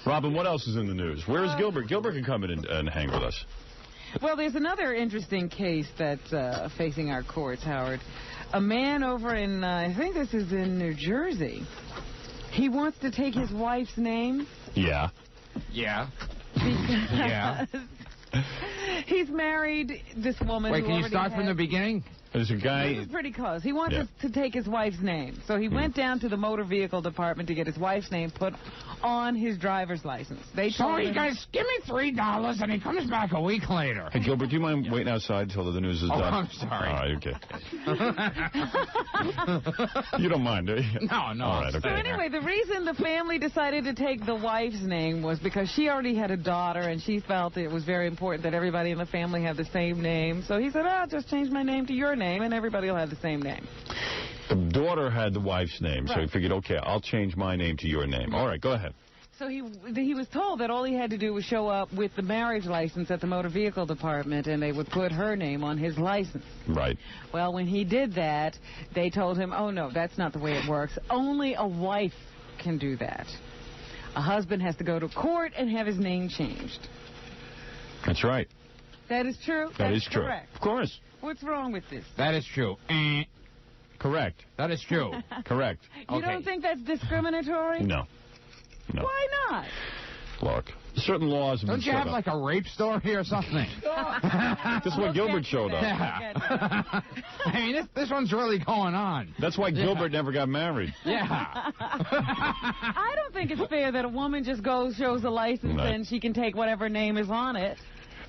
Robin, what else is in the news? Where's Gilbert? Gilbert can come in and hang with us. Well, there's another interesting case that's facing our courts, Howard. A man over in, I think this is in New Jersey. He wants to take his wife's name. Yeah. Yeah. Yeah. He's married this woman. Wait, can you start from the beginning? There's a guy. This is pretty close. He wants us to take his wife's name. So he went down to the motor vehicle department to get his wife's name put on his driver's license. They told him, guys, give me $3, and he comes back a week later. Hey, Gilbert, do you mind waiting outside till the news is done? I'm sorry. All right, okay. You don't mind, do you? No. All right, okay. So anyway, the reason the family decided to take the wife's name was because she already had a daughter, and she felt it was very important that everybody in the family have the same name. So he said, I'll just change my name to your name, and everybody will have the same name. The daughter had the wife's name, so he figured, okay, I'll change my name to your name. All right, go ahead. So he was told that all he had to do was show up with the marriage license at the motor vehicle department, and they would put her name on his license. Right. Well, when he did that, they told him, oh, no, that's not the way it works. Only a wife can do that. A husband has to go to court and have his name changed. That's right. That is true? That is true. Correct. Of course. What's wrong with this? That is true. Correct. That is true. Correct. You don't think that's discriminatory? No. Why not? Look, certain laws have been Don't you have like a rape story or something? This is what Gilbert showed us. Yeah. I mean, this one's really going on. That's why Gilbert never got married. Yeah. I don't think it's fair that a woman just shows a license and she can take whatever name is on it.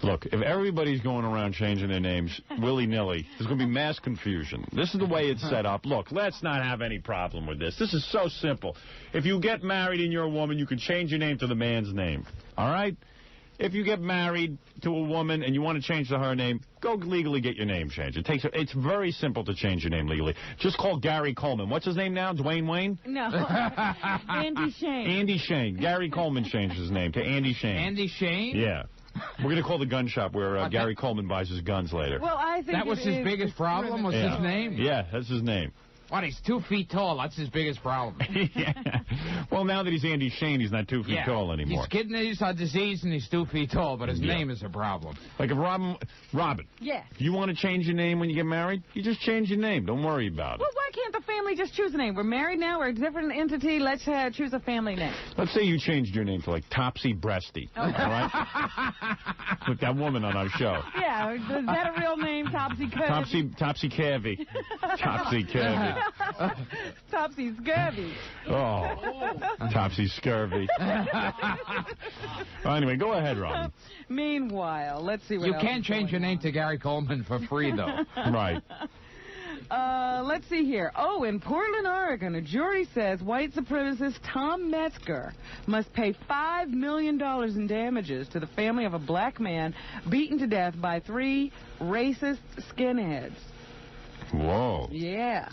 Look, if everybody's going around changing their names willy-nilly, there's going to be mass confusion. This is the way it's set up. Look, let's not have any problem with this. This is so simple. If you get married and you're a woman, you can change your name to the man's name. All right? If you get married to a woman and you want to change to her name, go legally get your name changed. It's very simple to change your name legally. Just call Gary Coleman. What's his name now? Dwayne Wayne? No. Andy Shane. Andy Shane. Gary Coleman changed his name to Andy Shane. Andy Shane? Yeah. We're going to call the gun shop where Gary Coleman buys his guns later. Well, I think that was his biggest problem, was his name? Yeah, that's his name. What, he's 2 feet tall. That's his biggest problem. Yeah. Well, now that he's Andy Shane, he's not 2 feet tall anymore. He's kidneys are disease and he's 2 feet tall, but his name is a problem. Like if Robin, yes. You want to change your name when you get married? You just change your name. Don't worry about it. Well, why can't the family just choose a name? We're married now. We're a different entity. Let's choose a family name. Let's say you changed your name to like Topsy Breasty. Okay. All right? With that woman on our show. Yeah. Is that a real name, Topsy Curvy? Topsy Curvy. Topsy Curvy. Topsy Scurvy. Oh, Topsy Scurvy. Anyway, go ahead, Robin. Meanwhile, let's see what you else can't change your name to Gary Coleman for free, though. Right. Let's see here. Oh, in Portland, Oregon, a jury says white supremacist Tom Metzger must pay $5 million in damages to the family of a black man beaten to death by 3 racist skinheads. Whoa. Yeah.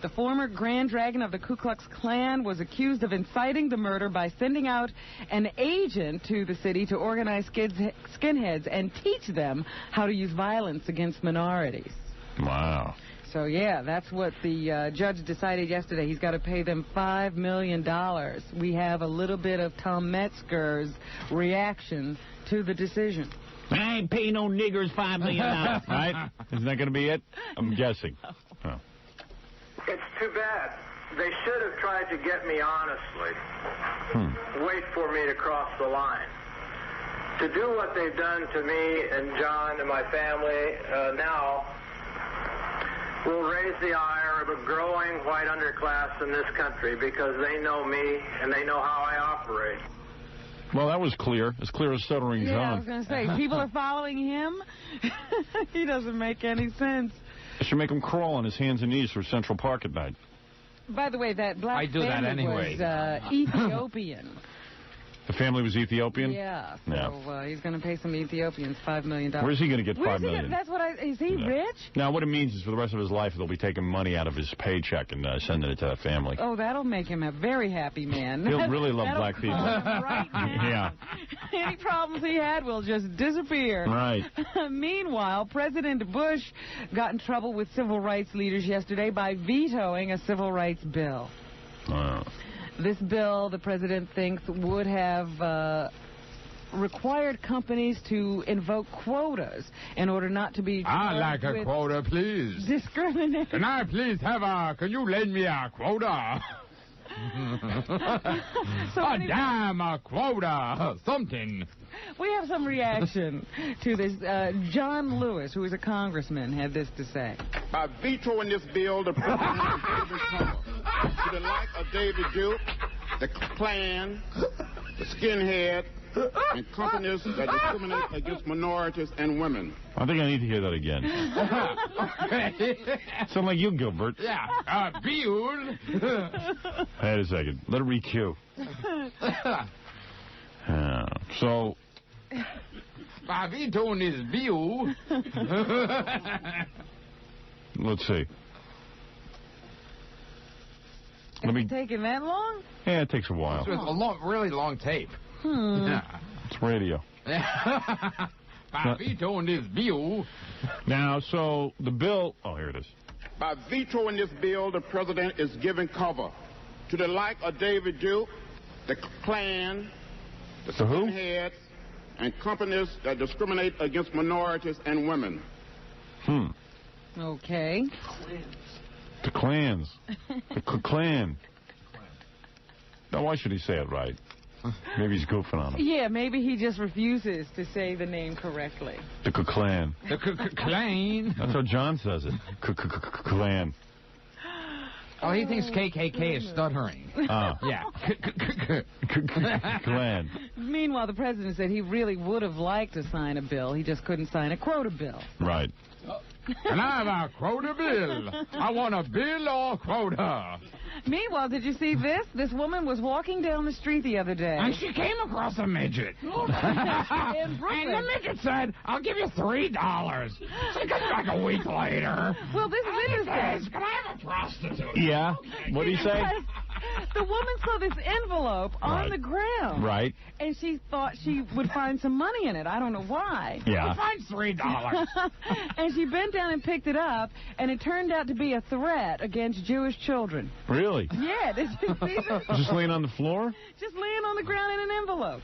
The former Grand Dragon of the Ku Klux Klan was accused of inciting the murder by sending out an agent to the city to organize skinheads and teach them how to use violence against minorities. Wow. So, yeah, that's what the judge decided yesterday. He's got to pay them $5 million. We have a little bit of Tom Metzger's reaction to the decision. I ain't paying no niggers $5 million. Right? Isn't that going to be it? I'm guessing. Oh. It's too bad. They should have tried to get me honestly. Wait for me to cross the line. To do what they've done to me and John and my family now will raise the ire of a growing white underclass in this country because they know me and they know how I operate. Well, that was clear. As clear as stuttering John. Yeah, I was going to say, people are following him? He doesn't make any sense. I should make him crawl on his hands and knees through Central Park at night. By the way, that black family was Ethiopian. The family was Ethiopian? Yeah, so he's going to pay some Ethiopians $5 million. Where's he going to get $5 million? That's what is he rich? Now, what it means is for the rest of his life, they'll be taking money out of his paycheck and sending it to that family. Oh, that'll make him a very happy man. He'll really love black people. Right now. Yeah. Any problems he had will just disappear. Right. Meanwhile, President Bush got in trouble with civil rights leaders yesterday by vetoing a civil rights bill. This bill, the president thinks, would have required companies to invoke quotas in order not to be I'd like a quota, please. discrimination. Can I please have can you lend me a quota? A dime, a quota, something. We have some reaction to this. John Lewis, who is a congressman, had this to say. By vetoing this bill, the president is giving cover to the like of David Duke, the Klan, the skinhead, and companies that discriminate against minorities and women. I think I need to hear that again. Sound like you, Gilbert. Yeah, Bill. Wait a second. Let it re-cue. So... By vetoing this bill. Let's see. Is it taking that long? Yeah, it takes a while. It's a really long tape. Yeah. It's radio. By vetoing this bill. Now, so the bill... Oh, here it is. By vetoing this bill, the president is giving cover to the like of David Duke, the Klan, the skinheads, and companies that discriminate against minorities and women. Okay. The clans. The Klan. Now, why should he say it right? Maybe he's goofing on him. Yeah, maybe he just refuses to say the name correctly. The Klan. The Klan. That's how John says it. Klan. Oh, he thinks KKK is stuttering. Yeah. Klan. Meanwhile, the president said he really would have liked to sign a bill. He just couldn't sign a quota bill. Right. And I have a quota bill. I want a bill or quota. Meanwhile, did you see this? This woman was walking down the street the other day. And she came across a midget. In Brooklyn. And the midget said, I'll give you $3. She comes back a week later. Well, this is interesting. Says, can I have a prostitute? Yeah? What did he say? The woman saw this envelope on the ground. Right. And she thought she would find some money in it. I don't know why. Yeah. I find $3. And she bent down and picked it up, and it turned out to be a threat against Jewish children. Really? Yeah, did you see this? Just laying on the floor? Just laying on the ground in an envelope.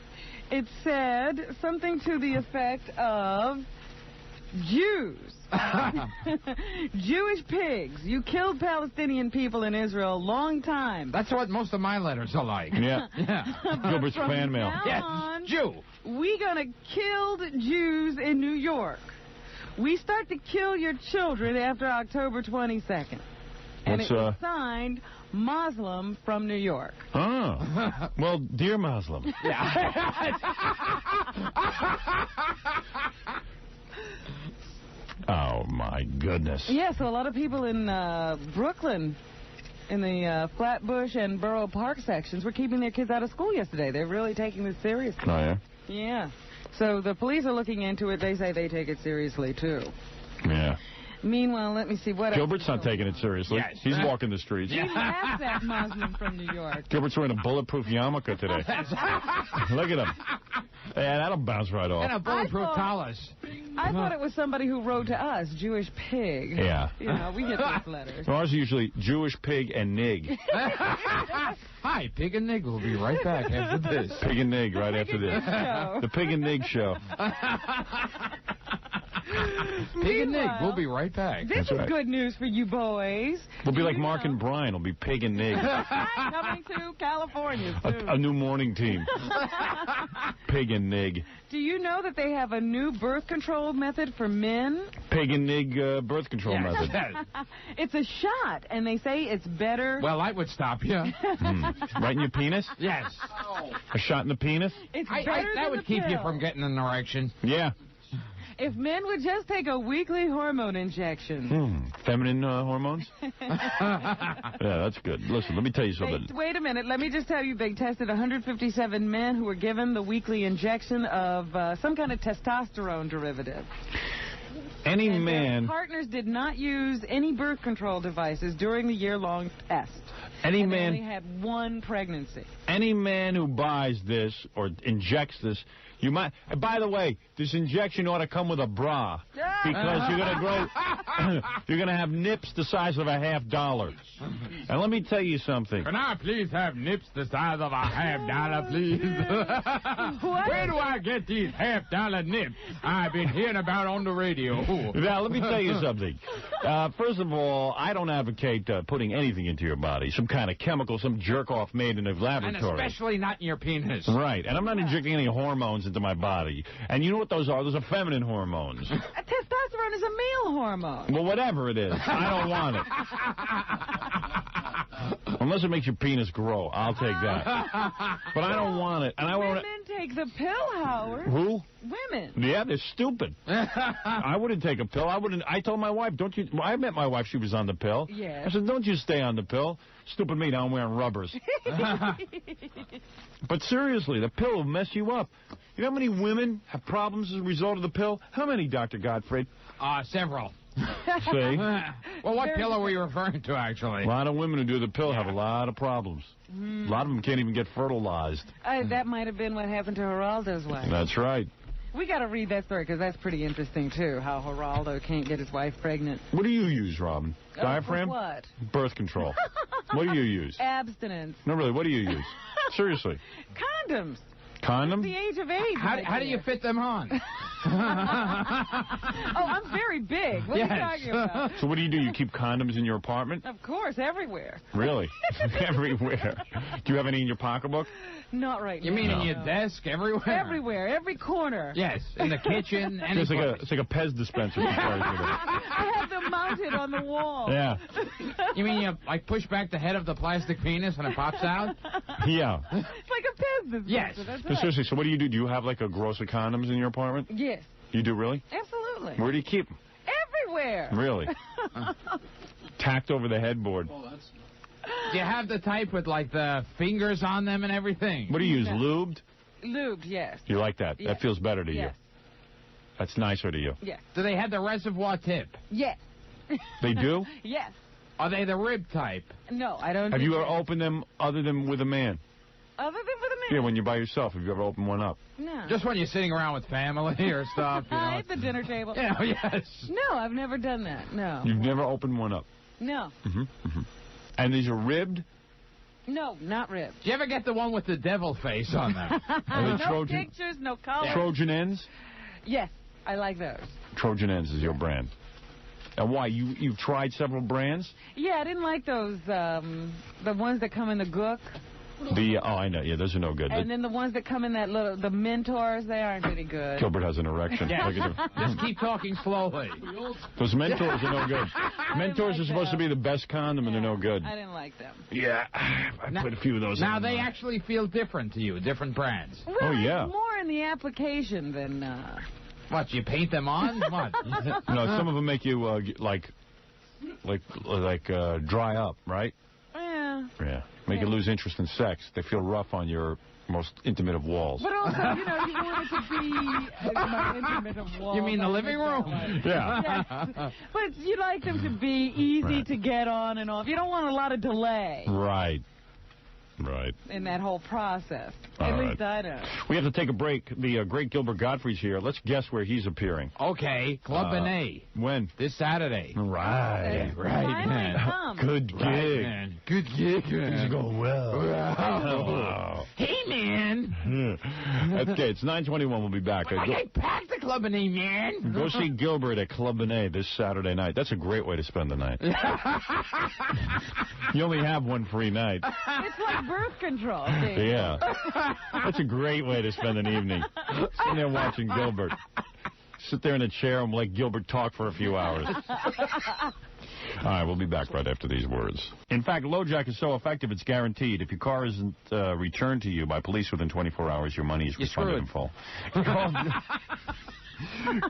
It said something to the effect of, Jews. Jewish pigs. You killed Palestinian people in Israel a long time. That's what most of my letters are like. Yeah. Gilbert's fan mail. Now on, Jew. We gonna kill Jews in New York. We start to kill your children after October 22nd. And it was signed Muslim from New York. Oh. Well, dear Muslim. Oh, my goodness. Yeah, so a lot of people in Brooklyn, in the Flatbush and Borough Park sections, were keeping their kids out of school yesterday. They're really taking this seriously. Oh, yeah? Yeah. So the police are looking into it. They say they take it seriously, too. Yeah. Meanwhile, let me see what Gilbert's not taking it seriously. Yes. He's walking the streets. He laughs at Muslim from New York. Gilbert's wearing a bulletproof yarmulke today. Look at him. Yeah, that'll bounce right off. And a bulletproof tallis. I thought it was somebody who wrote to us, Jewish pig. Yeah. You know, we get those letters. Ours are usually Jewish pig and nig. Hi, Pig and Nig will be right back after this. Pig and nig right after this. Show. The Pig and Nig show. Pig and Nig, we'll be right back. This is good news for you boys. We'll be like Mark and Brian. We'll be Pig and Nig. Coming to California, soon. A new morning team. Pig and Nig. Do you know that they have a new birth control method for men? Pig and Nig birth control method. It's a shot, and they say it's better. Well, I would stop you. Right in your penis? Yes. A shot in the penis? It's better than that would the keep you pill. from getting an erection. Yeah. If men would just take a weekly hormone injection. Feminine hormones? Yeah, that's good. Listen, let me tell you something. Wait a minute. Let me just tell you, they tested 157 men who were given the weekly injection of some kind of testosterone derivative. Any and man... Their partners did not use any birth control devices during the year-long test. Any and man... only had one pregnancy. Any man who buys this or injects this, you might... By the way, this injection ought to come with a bra. Because you're going to grow... you're going to have nips the size of a $50. And let me tell you something. Can I please have nips the size of a $50, please? Where do I get these $50 nips I've been hearing about on the radio? Now, let me tell you something. First of all, I don't advocate putting anything into your body, some kind of chemical, some jerk-off made in a laboratory. And especially not in your penis. Right, and I'm not injecting any hormones into my body. And you know what those are? Those are feminine hormones. Testosterone is a male hormone. Well, whatever it is, I don't want it. Unless it makes your penis grow, I'll take that. But I don't want it. And I Women take the pill, Howard. Who? Women. Yeah, they're stupid. I wouldn't take a pill. I told my wife, don't you... I met my wife, she was on the pill. Yes. I said, don't you stay on the pill. Stupid me, now I'm wearing rubbers. But seriously, the pill will mess you up. You know how many women have problems as a result of the pill? How many, Dr. Gottfried? Several. See? Well, what pill are we referring to, actually? A lot of women who do the pill have a lot of problems. A lot of them can't even get fertilized. That might have been what happened to Geraldo's wife. That's right. We got to read that story because that's pretty interesting, too, how Geraldo can't get his wife pregnant. What do you use, Robin? Diaphragm? What? Birth control. What do you use? Abstinence. No, really, what do you use? Seriously. Condoms. Condom? At the age of 8. How do you fit them on? Oh, I'm very big. What are you talking about? So what do? You keep condoms in your apartment? Of course, everywhere. Really? Everywhere. Do you have any in your pocketbook? Not right now. You mean in your desk, everywhere? Everywhere, every corner. Yes, in the kitchen. It's like a Pez dispenser. I have them mounted on the wall. Yeah. You mean you like push back the head of the plastic penis and it pops out? Yeah. It's like a Pez dispenser. Yes. That's But right. seriously, so what do? Do you have like a gross of condoms in your apartment? Yes. You do, really? Absolutely. Where do you keep them? Everywhere. Really? Tacked over the headboard. Do you have the type with like the fingers on them and everything? What do you use? Lubed? Lubed, yes. You like that? Yes. That feels better to you? Yes. That's nicer to you? Yes. Do they have the reservoir tip? Yes. They do? Yes. Are they the rib type? No, I don't. Have do you ever that. opened them other than with a man? Other than for the Yeah, man? when you're by yourself. Have you ever opened one up? No. Just when you're sitting around with family or stuff, you know. At the dinner table. Yeah, yes. No, I've never done that. No. You've never opened one up? No. And these are ribbed? No, not ribbed. Do you ever get the one with the devil face on them? Are they No Trojan? pictures, no color. Trojan ends? Yes, I like those. Trojan ends is your brand. And why? You've tried several brands? Yeah, I didn't like those, the ones that come in the gook. I know. Yeah, those are no good. And then the ones that come in that little, the Mentors, they aren't any good. Gilbert has an erection. Yeah. Look at him. Just keep talking slowly. Those Mentors are no good. Mentors like are supposed to be the best condom, and they're no good. I didn't like them. Yeah, I put a few of those Now in. they actually feel different to you, different brands. Well, Oh, yeah. it's more in the application than, What, you paint them on? What? No, some of them make you, dry up, right? yeah. Yeah. Make you lose interest in sex. They feel rough on your most intimate of walls. But also, you want it to be my intimate of walls. You mean the living room? Yeah. Yes. But you like them to be easy to get on and off. You don't want a lot of delay Right. in that whole process. All At right. least I don't. We have to take a break. The great Gilbert Gottfried's here. Let's guess where he's appearing. Okay, Club Benet. When? This Saturday. Right. Finally man. come. Good gig. Right, man. Good gig, man. Things are going well. Wow. Hey, man. Okay, it's 9:21. We'll be back. I packed the Club Benet, man. Go see Gilbert at Club Benet this Saturday night. That's a great way to spend the night. You only have one free night. It's like birth control. See? Yeah. That's a great way to spend an evening. Sitting there watching Gilbert. Sit there in a chair and let Gilbert talk for a few hours. All right, we'll be back right after these words. In fact, LoJack is so effective, it's guaranteed. If your car isn't returned to you by police within 24 hours, your money is refunded in full.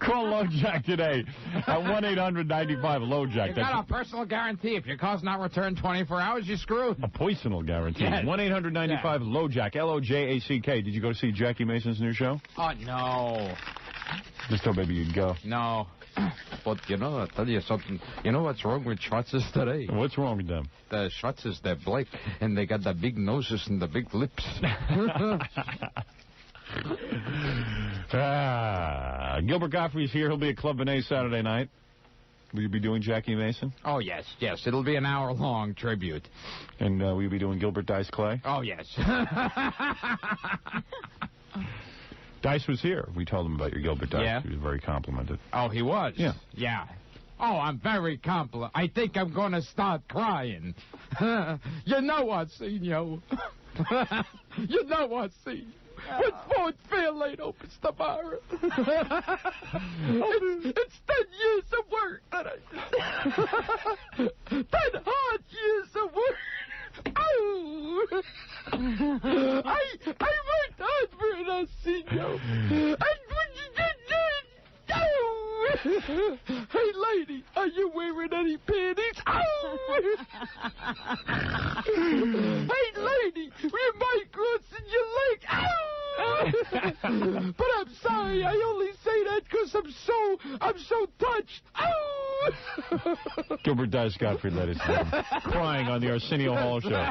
Call LoJack today at 1-800-95-LoJack. You've got a personal guarantee. If your car's not returned 24 hours, you're screwed. A personal guarantee. Yes. 1-800-95-LoJack, LOJACK. Did you go see Jackie Mason's new show? Oh, no. Just told baby you'd go. No. But, you know, I'll tell you something. You know what's wrong with Schwarzes today? What's wrong with them? The Schwarzes, they're black, and they got the big noses and the big lips. Gilbert Gottfried's here. He'll be at Club Benet Saturday night. Will you be doing Jackie Mason? Oh, yes. It'll be an hour-long tribute. And will you be doing Gilbert Dice Clay? Oh, yes. Dice was here. We told him about your Gilbert Dice. Yeah? He was very complimented. Oh, he was? Yeah. Oh, I'm very complimented. I think I'm going to start crying. You know what, senor? You know what, senor? When Fort Fairlane opens tomorrow, it's 10 years of work that I did. 10 hard years of work. Oh! I worked hard for it, senor. And when you did that, oh! Hey, lady, are you wearing any panties? Oh! Hey, lady, you might cross in your leg. Oh! But I'm sorry, I only say that because I'm so touched. Oh! Gilbert Dice Gottfried, ladies and gentlemen, crying on the Arsenio Hall show.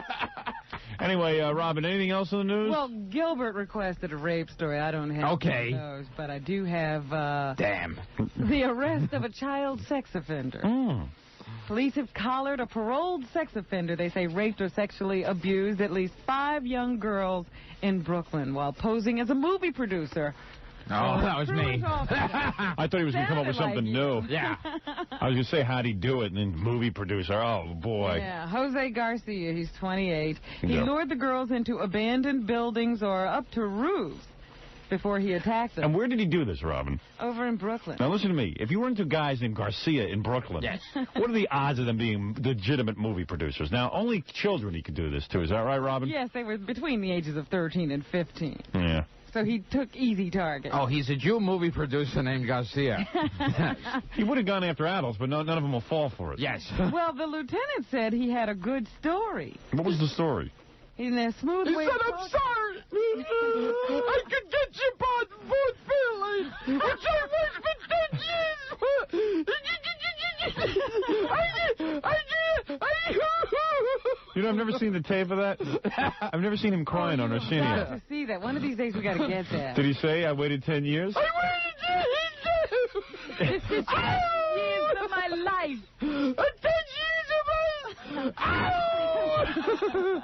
Anyway, Robin, anything else in the news? Well, Gilbert requested a rape story. I don't have Okay. one of those, but I do have Damn. the arrest of a child sex offender. Police have collared a paroled sex offender they say raped or sexually abused at least 5 young girls in Brooklyn while posing as a movie producer. Oh, that was me. I thought he was going to come up with something new. Yeah. I was going to say, how'd he do it? And then movie producer. Oh, boy. Yeah, Jose Garcia, he's 28. He Yeah. lured the girls into abandoned buildings or up to roofs before he attacked them. And where did he do this, Robin? Over in Brooklyn. Now, listen to me. If you were into guys named Garcia in Brooklyn, Yes. what are the odds of them being legitimate movie producers? Now, only children he could do this to. Is that right, Robin? Yes, they were between the ages of 13 and 15. Yeah. So he took easy targets. Oh, he's a Jew movie producer named Garcia. He would have gone after adults, but none of them will fall for it. Yes. Well, the lieutenant said he had a good story. What was the story? In a smooth He way. said, I'm sorry. I could get you bought Fort Fairlane, which I worked for 10 years. You know, I've never seen the tape of that. I've never seen him crying on Got Arsenio. to see that. One of these days we got to get that. Did he say, I waited 10 years? I waited 10 years. This is 10 years of my life. 10 years of my life. Ow!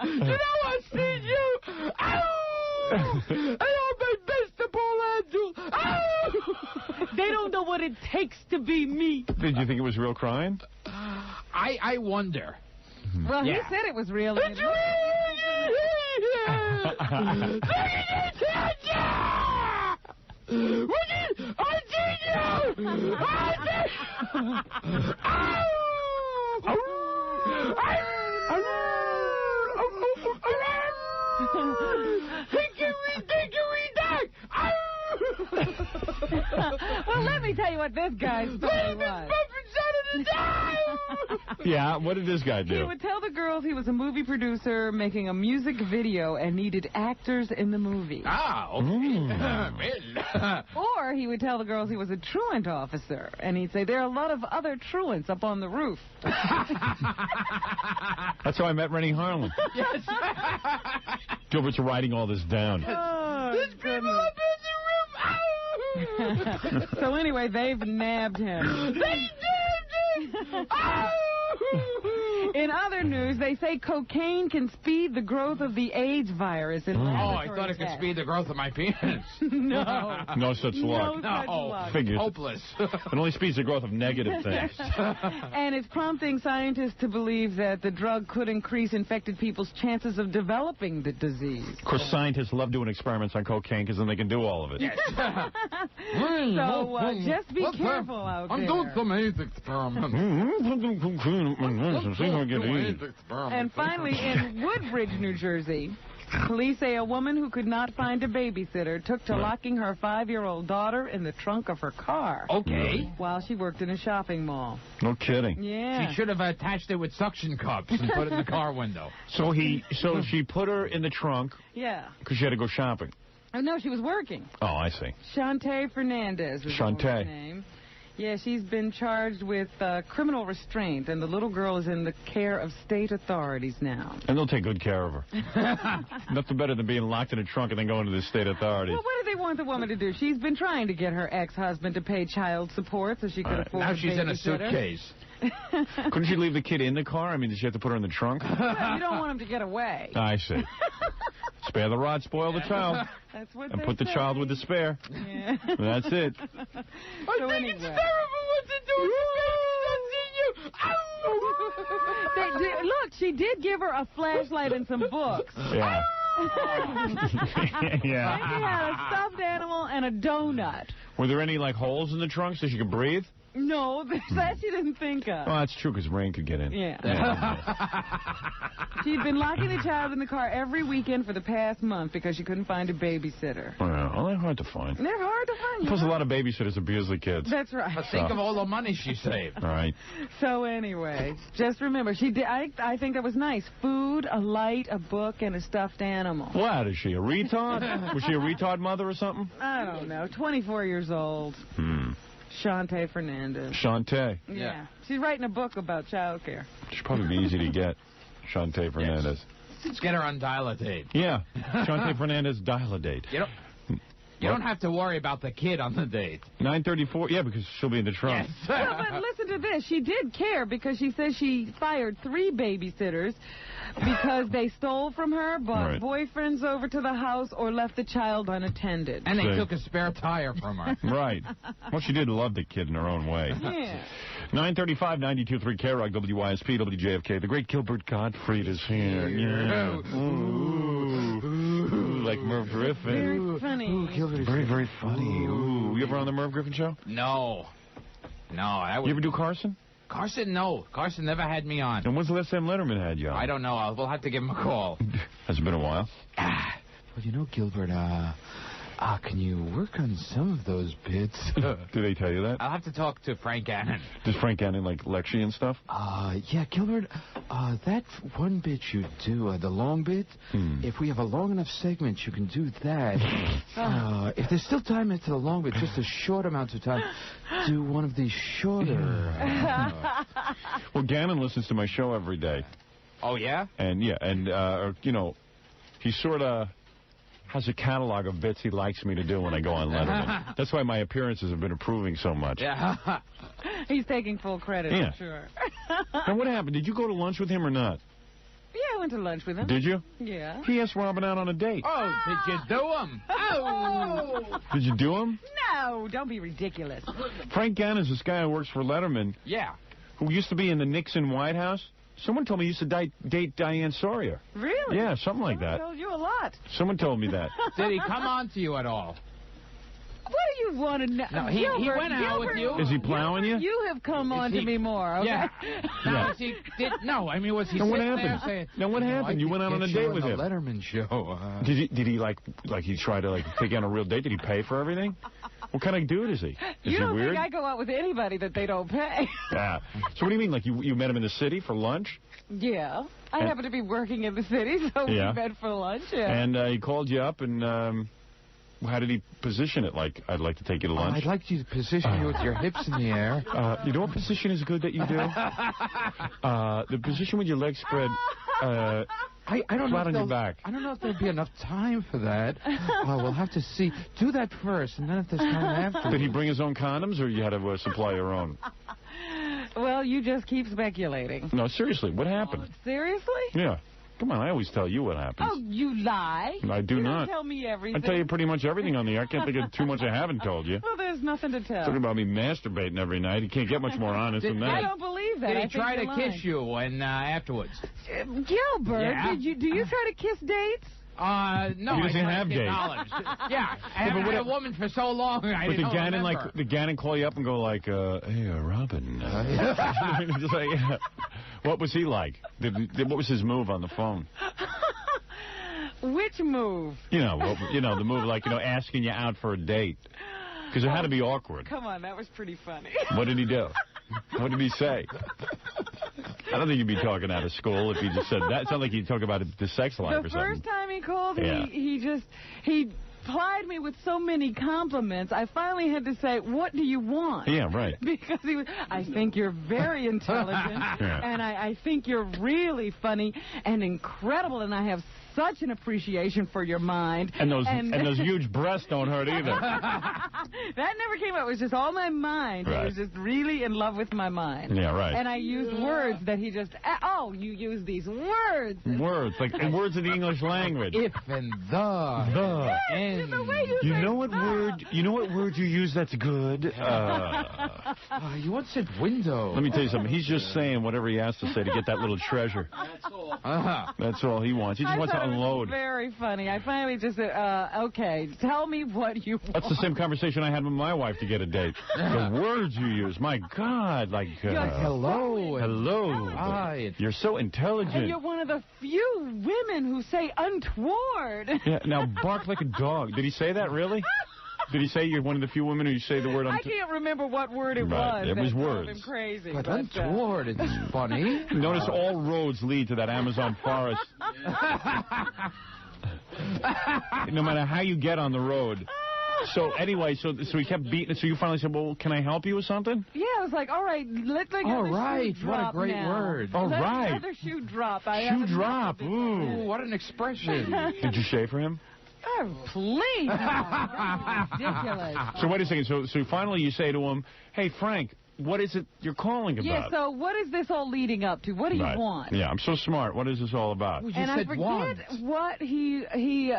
You know I seen you. Ow! And all my best to Paul Angel. Ow! They don't know what it takes to be me. Did you think it was real crying? I wonder. Well, Yeah. he said it was real. It's real. Well, let me tell you what this guy's story was. Yeah, what did this guy He do? would tell the girls he was a movie producer making a music video and needed actors in the movie. Ah, okay. Well. Or he would tell the girls he was a truant officer, and he'd say, there are a lot of other truants up on the roof. That's how I met Rennie Harlan. Yes. Gilbert's writing all this down. Oh, There's people up in the room. so anyway, they've nabbed him. They did it. In other news, they say cocaine can speed the growth of the AIDS virus in Oh, I laboratory thought it could tests. speed the growth of my penis. No. No such luck. No such luck. Figures. Hopeless. It only speeds the growth of negative things. And it's prompting scientists to believe that the drug could increase infected people's chances of developing the disease. Of course, scientists love doing experiments on cocaine because then they can do all of it. Yes. So just be careful out there. I'm doing some AIDS experiments. And finally, in Woodbridge, New Jersey, police say a woman who could not find a babysitter took to locking her 5-year-old daughter in the trunk of her car. Okay. While she worked in a shopping mall. No kidding. Yeah. She should have attached it with suction cups and put it in the car window. So she put her in the trunk Yeah. because she had to go shopping. Oh, no, she was working. Oh, I see. Shantae Fernandez is the Shantae. woman's name. Yeah, she's been charged with criminal restraint, and the little girl is in the care of state authorities now. And they'll take good care of her. Nothing better than being locked in a trunk and then going to the state authorities. Well, what do they want the woman to do? She's been trying to get her ex-husband to pay child support so she could afford Now a she's in a babysitter. suitcase. Couldn't she leave the kid in the car? I mean, did she have to put her in the trunk? Well, you don't want him to get away. I see. Spare the rod, spoil the child. That's what And they put the say. child with the spare. Yeah. That's it. So I think anyway. it's terrible what to do. Look, she did give her a flashlight and some books. Yeah. Yeah. Frankie had a stuffed animal and a donut. Were there any, like, holes in the trunk so she could breathe? No, that she didn't think of. Well, that's true, because rain could get in. Yeah. She'd been locking the child in the car every weekend for the past month because she couldn't find a babysitter. Well, they're hard to find. They're hard to find. Plus, a lot of babysitters abuse the kids. That's right. But think of all the money she saved. All right. So anyway, just remember, she did. I think that was nice. Food, a light, a book, and a stuffed animal. What, is she a retard? Was she a retard mother or something? I don't know. 24 years old. Shantae Fernandez. Shantae. Yeah. She's writing a book about child care. She'd probably be easy to get. Shantae Fernandez. Let's get her on dial-a-date. Yeah. Shantae Fernandez, dial-a-date. You don't have to worry about the kid on the date. 9:34. Yeah, because she'll be in the trunk. Yes. Well, but listen to this. She did care because she says she fired 3 babysitters because they stole from her, brought boyfriends over to the house, or left the child unattended. And they took a spare tire from her. Right. Well, she did love the kid in her own way. Yeah. 935, 92.3 K-Rock, WYSP, WJFK. The great Gilbert Gottfried is here. Yeah. Ooh, like Merv Griffin. Very funny. Very, very funny. Ooh. You ever on the Merv Griffin show? No. You ever do Carson? Carson, no. Carson never had me on. And when's the last time Letterman had you on? I don't know. We'll have to give him a call. Has it been a while? Well, you know, Gilbert, can you work on some of those bits? Do they tell you that? I'll have to talk to Frank Gannon. Does Frank Gannon like lecture you and stuff? Yeah, Gilbert, that one bit you do, the long bit, if we have a long enough segment, you can do that. If there's still time into the long bit, just a short amount of time, do one of these shorter. Well, Gannon listens to my show every day. Oh, yeah? And, you know, he sort of has a catalog of bits he likes me to do when I go on Letterman. That's why my appearances have been improving so much. Yeah. He's taking full credit, Yeah. I'm sure. Now, what happened? Did you go to lunch with him or not? Yeah, I went to lunch with him. Did you? Yeah. He asked Robin out on a date. Oh, did you do him? Oh. Did you do him? No, don't be ridiculous. Frank Gannon's this guy who works for Letterman. Yeah. Who used to be in the Nixon White House. Someone told me he used to date Diane Sawyer. Really? Yeah, something like I that. told you a lot. Someone told me that. Did he come on to you at all? What do you want to know? No, he went out with you. Is he plowing you? You have come on to me more, okay? Yeah. No, I mean, was he Now, what sitting there happened? saying... Now, what happened? You went out on a date with him. The Letterman show. Did he like he try to take you on a real date? Did he pay for everything? What kind of dude is he? Is You he don't weird? think I go out with anybody that they don't pay? Yeah. So what do you mean? Like you met him in the city for lunch? Yeah. I happen to be working in the city, so we met for lunch. Yeah. And he called you up, and how did he position it? Like, I'd like to take you to lunch. I'd like you to position you with your hips in the air. You know what position is good that you do? The position with your legs spread. I don't flat know on your back. I don't know if there'll be enough time for that. We'll have to see. Do that first, and then if there's time after. Did he bring his own condoms, or you had to supply your own? Well, you just keep speculating. No, seriously, what happened? Seriously? Yeah. Come on, I always tell you what happens. Oh, you lie. I do you not. Don't tell me everything. I tell you pretty much everything on the air. I can't think of too much I haven't told you. Well, there's nothing to tell. Talking about me masturbating every night. You can't get much more honest than I that. don't believe that. Did I he think try to you're kiss lying. you and afterwards? Gilbert, Yeah? do you try to kiss dates? No, He doesn't I have get dates. knowledge. Yeah, I haven't had a woman for so long. I But didn't remember. did Gannon call you up and go like, hey, Robin? Just like, what was he like? What was his move on the phone? Which move? The move like, asking you out for a date. Because it had to be awkward. Come on, that was pretty funny. What did he do? What did he say? I don't think you'd be talking out of school if he just said that. It sounded like he'd talk about the sex life or The something. first time he called, Yeah. he plied me with so many compliments, I finally had to say, what do you want? Yeah, right. Because he was, I think you're very intelligent, and I think you're really funny and incredible, and I have such an appreciation for your mind. And those huge breasts don't hurt either. That never came up. It was just all my mind. Right. He was just really in love with my mind. Yeah, right. And I used words that he just, oh, you use these words. Words, like words of the English language. If and the. And the way You know what word you use that's good? You once said window. Let me tell you something. He's just saying whatever he has to say to get that little treasure. That's all. That's all he wants. He just wants to unload. Very funny. I finally just said, okay, tell me what you want. That's the same conversation I had with my wife to get a date. The words you use, my God, like hello. Hello. Hi. You're so intelligent. And you're one of the few women who say untoward. Yeah, now bark like a dog. Did he say that, really? Did he say you're one of the few women who say the word I can't remember what word it was. It was that words. drove him crazy. But untoward, it's funny. Notice all roads lead to that Amazon forest. No matter how you get on the road. So anyway, so he kept beating it. So you finally said, well, can I help you with something? Yeah, I was like, all right, let the All other right, shoe what a drop great now. word. All Let right. the other shoe drop. I Shoe haven't drop. noticed it. Ooh, what an expression. Did you shave for him? Oh, please. That's ridiculous. So wait a second. So finally you say to him, hey, Frank, what is it you're calling about? Yeah, so what is this all leading up to? What do you want? Yeah, I'm so smart. What is this all about? You And I said forget want. what he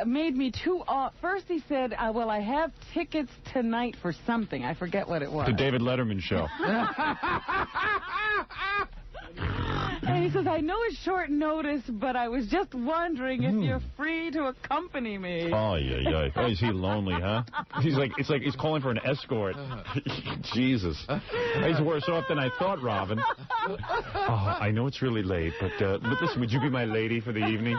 made me too off. First he said, well, I have tickets tonight for something. I forget what it was. The David Letterman show. And he says, I know it's short notice, but I was just wondering if you're free to accompany me. Oh, yeah. Oh, is he lonely, huh? It's like he's calling for an escort. Jesus. He's worse off than I thought, Robin. Oh, I know it's really late, but listen, would you be my lady for the evening?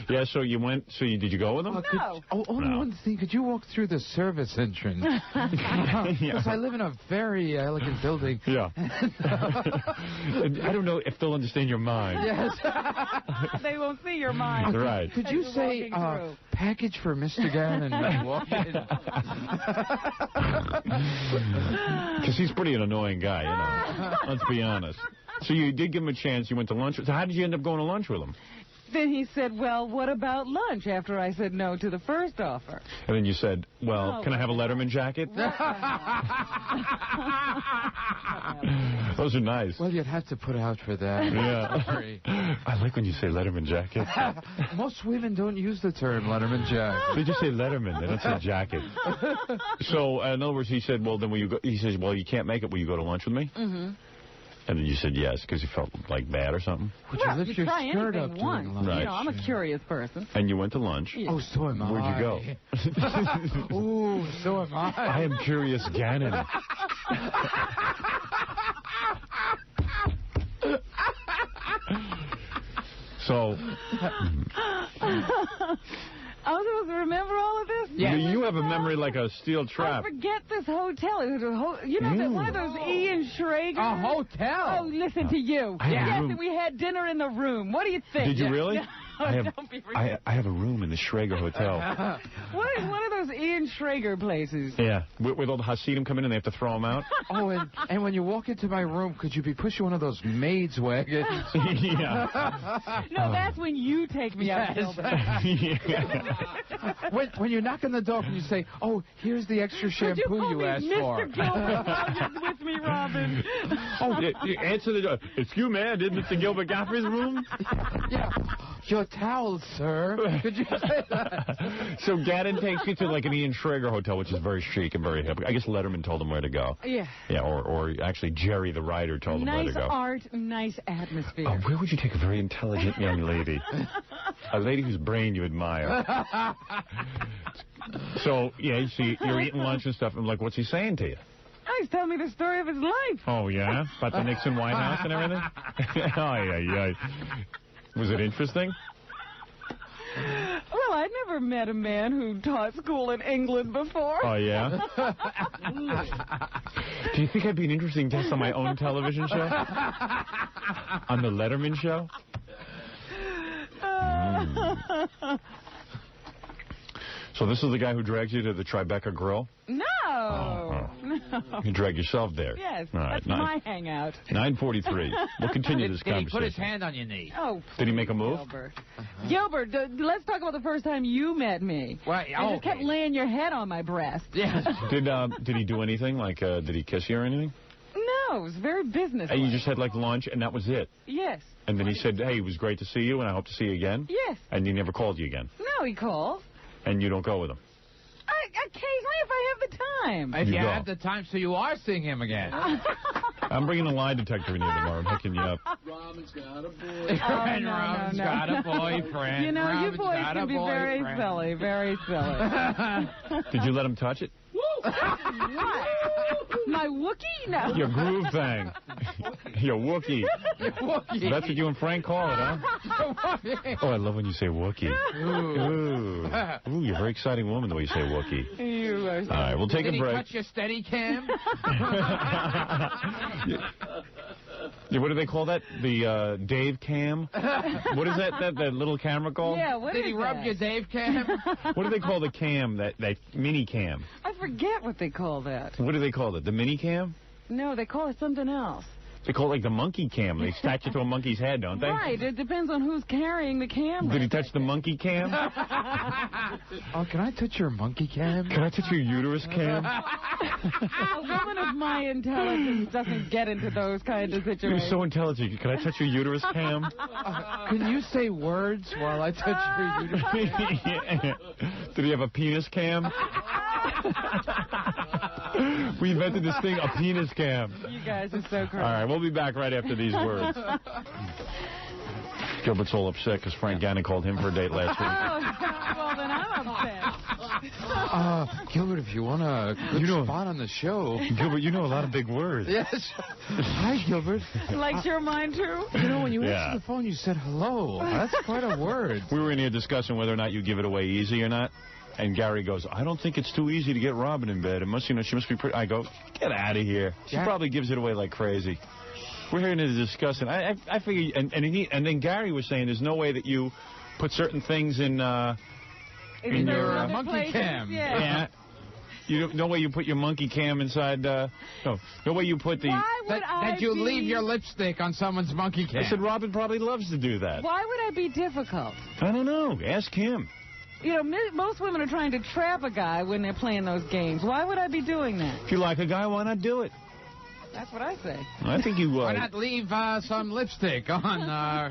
Yeah, so you went, did you go with him? No. Only one thing, could you walk through the service entrance? Because I live in a very elegant building. Yeah. I don't know if they'll understand your mind. Yes. They won't see your mind. Right. Could you As say, you're walking package for Mr. Gann and walk in? Because he's pretty an annoying guy, you know. Let's be honest. So you did give him a chance. You went to lunch. So how did you end up going to lunch with him? Then he said, well, what about lunch, after I said no to the first offer? And then you said, well, can I have a Letterman jacket? Those are nice. Well, you'd have to put out for that. Yeah. Sorry. I like when you say Letterman jacket. Most women don't use the term Letterman jacket. They just say Letterman. They don't say jacket. So, in other words, he said, well, then will you go? He says, well, you can't make it. Will you go to lunch with me? Mm-hmm. And then you said yes because you felt like bad or something. Would Well, you lift you your try skirt anything up once. during lunch? Right. You know, I'm a curious person. And you went to lunch. Yeah. Oh, so am I. Where'd you go? Ooh, so am I. I am Curious Gannon. So, I was supposed to remember all of this? you have a memory like a steel I trap. forget this hotel. It was you know, one of those Ian Schrager. A hotel. Oh, listen to you. I have a Yes, room. and we had dinner in the room. What do you think? Did you really? No, I have, don't be ridiculous. I have a room in the Schrager Hotel. What is one of those Ian Schrager places? Yeah, with all the Hasidim come in and they have to throw them out. Oh, and when you walk into my room, could you be pushing one of those maid's wagons? Yeah. No, that's when you take me out, Gilbert. Yeah. when you knock on the door and you say, oh, here's the extra Could you shampoo call you me asked Mr. for. Gilbert while you're with me, Robin? Oh, answer the door. Excuse me, did Mr. Gilbert Gottfried's room? Yeah. Your towels, sir. Could you say that? So Gannon takes you to like an Ian Schrager hotel, which is very chic and very hip. I guess Letterman told him where to go. Yeah. Yeah, or actually Jerry the writer told him where to Nice go. art, nice atmosphere. Oh, where would you take a very intelligent young lady? A lady whose brain you admire. So, yeah, you see, you're eating lunch and stuff. I'm like, what's he saying to you? Oh, he's telling me the story of his life. Oh, yeah? About the Nixon White House and everything? Oh, yeah. Was it interesting? Well, I'd never met a man who taught school in England before. Oh, yeah? Do you think I'd be an interesting guest on my own television show? On the Letterman show? So this is the guy who drags you to the Tribeca Grill? No. Oh. No. You drag yourself there. Yes, All right, that's my hangout. 9:43. We'll continue this Did he conversation. put his hand on your knee? Oh, Did he make a move? Gilbert. Gilbert, let's talk about the first time you met me. Right. I just kept laying your head on my breast. Yes. Did he do anything? Like, did he kiss you or anything? No, it was very business. And you just had, like, lunch, and that was it? Yes. And then he said, hey, it was great to see you, and I hope to see you again? Yes. And he never called you again? No, he called. And you don't go with him? Occasionally, if I have the time. If you go. have the time, so you are seeing him again. I'm bringing a lie detector in here tomorrow and hooking you up. Robin's got a boyfriend. and Robin's got a boyfriend. You know, Robin's you boys got can a be very boyfriend. silly, very silly. Did you let him touch it? What? My Wookiee? No. Your groove thing. Your Wookiee. Wookiee. That's what you and Frank call it, huh? Oh, I love when you say Wookiee. Ooh. Ooh, you're a very exciting woman the way you say Wookiee. You are All right, we'll take Did a he break. touch your steady cam? Yeah, what do they call that? The Dave cam? What is that little camera called? Yeah, what Did is he rub that? your Dave cam? What do they call the cam, that mini cam? I forget what they call that. What do they call it? The mini cam? No, they call it something else. They call it like the monkey cam. They attach it to a monkey's head, don't they? Right, it depends on who's carrying the camera. Did he touch the monkey cam? Oh, can I touch your monkey cam? Can I touch your uterus cam? A woman of my intelligence doesn't get into those kinds of You're situations. so intelligent. Can I touch your uterus cam? Can you say words while I touch your uterus? Yeah. Did he have a penis cam? We invented this thing, a penis cam. You guys are so crazy. All right, we'll be back right after these words. Gilbert's all upset because Frank Gannon called him for a date last week. Oh, well, then I'm upset. Gilbert, if you want a good spot on the show. Gilbert, you know a lot of big words. Yes. Hi, Gilbert. Like your mind too? You know, when you Yeah. answered the phone, you said hello. That's quite a word. We were in here discussing whether or not you give it away easy or not. And Gary goes, I don't think it's too easy to get Robin in bed. It must, she must be pretty. I go, get out of here. She probably gives it away like crazy. We're here to discuss it. I figure, and then Gary was saying there's no way that you put certain things in your monkey cam. Yeah. No way you put your monkey cam inside. No way you put the. Why would That you leave your lipstick on someone's monkey cam. I said Robin probably loves to do that. Why would I be difficult? I don't know. Ask him. You know, most women are trying to trap a guy when they're playing those games. Why would I be doing that? If you like a guy, why not do it? That's what I say. I think you. Why not leave some lipstick on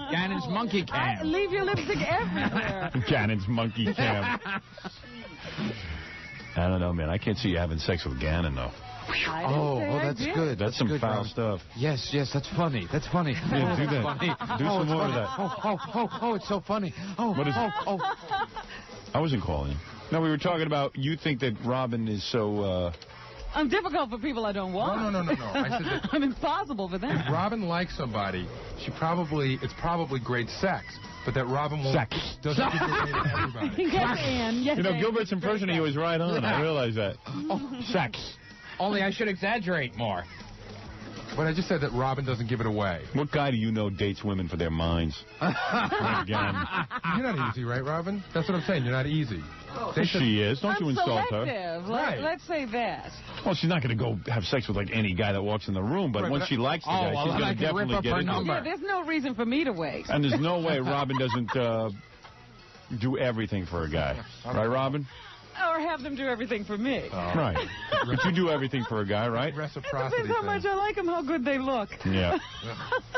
Gannon's monkey cam? Leave your lipstick everywhere. Gannon's monkey cam. I don't know, man. I can't see you having sex with Gannon, though. That's good. That's some good, foul Rob. stuff. Yes, that's funny. That's funny. Yeah, do that. Funny. Do some more of that. Oh, it's so funny. What is I wasn't calling you. No, we were talking about you think that Robin is so... I'm difficult for people I don't want. No. I said that I'm impossible for them. if Robin likes somebody, it's probably great sex, but that Robin won't doesn't give it away to everybody. Yes, Ann. Yes, You know, Ann. Gilbert's impression of you is right on. I realize that. Sex. Only I should exaggerate more. But I just said that Robin doesn't give it away. What guy do you know dates women for their minds? Again. You're not easy, right, Robin? That's what I'm saying. You're not easy. She is. Don't you I'm insult her. selective. Right. Let's say that. Well, she's not going to go have sex with, like, any guy that walks in the room, but Right, once but she likes the guy, well, she's then going I to can rip definitely up get her into number. it. Yeah, there's no reason for me to wait. And there's no way Robin doesn't do everything for a guy. Right, Robin? Or have them do everything for me. Right. But you do everything for a guy, right? Reciprocity Depends how much I like them, how good they look. Yeah.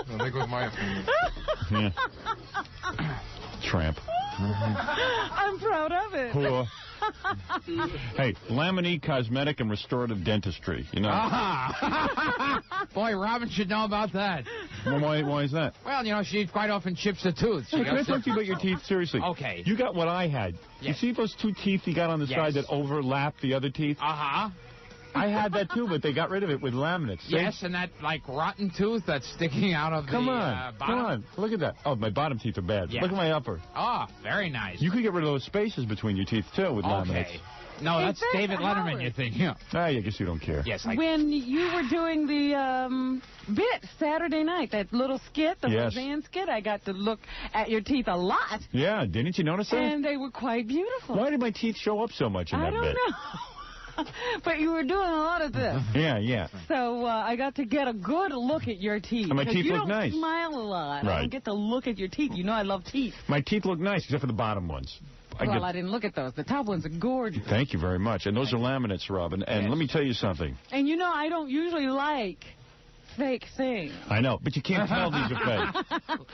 Well, there goes my opinion. Yeah. Tramp. I'm proud of it. Whore. Hey, Lamini Cosmetic and Restorative Dentistry. You know. Boy, Robin should know about that. Well, why is that? Well, you know, she quite often chips a tooth. She Hey, can I goes talk to you about your teeth? Seriously. Okay. You got what I had. Yes. You see those two teeth you got on the Yes. side that overlap the other teeth? Uh-huh. I had that too, but they got rid of it with laminates. See? Yes, and that, like, rotten tooth that's sticking out of Come the on. bottom. Come on. Look at that. Oh, my bottom teeth are bad. Yeah. Look at my upper. Oh, very nice. You could get rid of those spaces between your teeth, too, with laminates. Okay. No, Hey, that's thanks, David Letterman, Howard. you think. Yeah. I guess you don't care. Yes, When you were doing the bit Saturday night, that little skit, the Yes. Roseanne skit, I got to look at your teeth a lot, Yeah, didn't you notice that? and they were quite beautiful. Why did my teeth show up so much in I that don't bit? know. But you were doing a lot of this. Yeah, yeah. So I got to get a good look at your teeth. And my 'Cause teeth you look don't nice. smile a lot. I Right. don't get to look at your teeth. You know I love teeth. My teeth look nice, except for the bottom ones. I didn't look at those. The top ones are gorgeous. Thank you very much. And those are laminates, Robin. And let me tell you something. And you know I don't usually like fake things. I know, but you can't tell these are fake.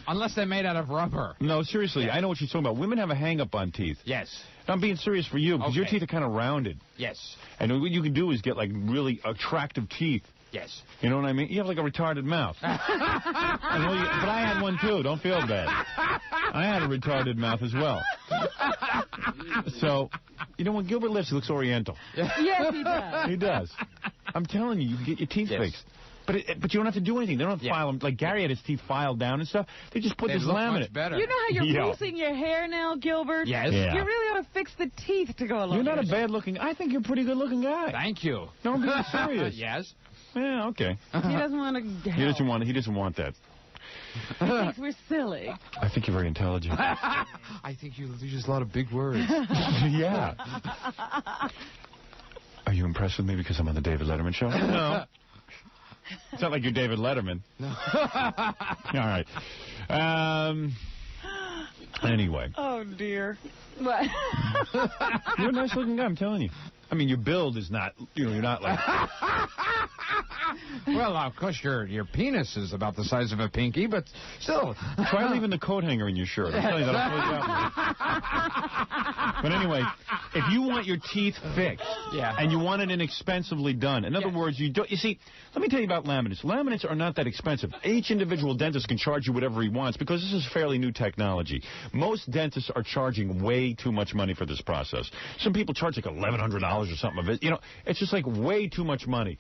Unless they're made out of rubber. No, seriously, I know what you're talking about. Women have a hang-up on teeth. Yes. I'm being serious for you, because your Okay. teeth are kind of rounded. Yes. And what you can do is get, like, really attractive teeth. Yes. You know what I mean? You have, like, a retarded mouth. But I had one, too. Don't feel bad. I had a retarded mouth as well. So, you know, when Gilbert lifts, he looks oriental. Yes, he does. He does. I'm telling you, you can get your teeth fixed. But you don't have to do anything. They don't have to file them. Like Gary had his teeth filed down and stuff. They just put They this look laminate. much better. You know how you're Yeah. losing your hair now, Gilbert? Yes. Yeah. You really ought to fix the teeth to go along You're not a with it. bad-looking... I think you're a pretty good-looking guy. Thank you. No, I'm being serious. Yes. Yeah, okay. He doesn't want to He doesn't want that. He thinks we're silly. I think you're very intelligent. I think you use a lot of big words. Yeah. Are you impressed with me because I'm on the David Letterman show? No. It's not like you're David Letterman. No. All right. Anyway. Oh, dear. What? You're a nice-looking guy, I'm telling you. I mean, your build is not, you're not like... Well, of course, your penis is about the size of a pinky, but still. Try leaving the coat hanger in your shirt. I'm telling you, that'll freak out. But anyway, if you want your teeth fixed, and you want it inexpensively done, in other words, you see, let me tell you about laminates. Laminates are not that expensive. Each individual dentist can charge you whatever he wants because this is fairly new technology. Most dentists are charging way too much money for this process. Some people charge like $1,100 or something of it. You know, it's just like way too much money.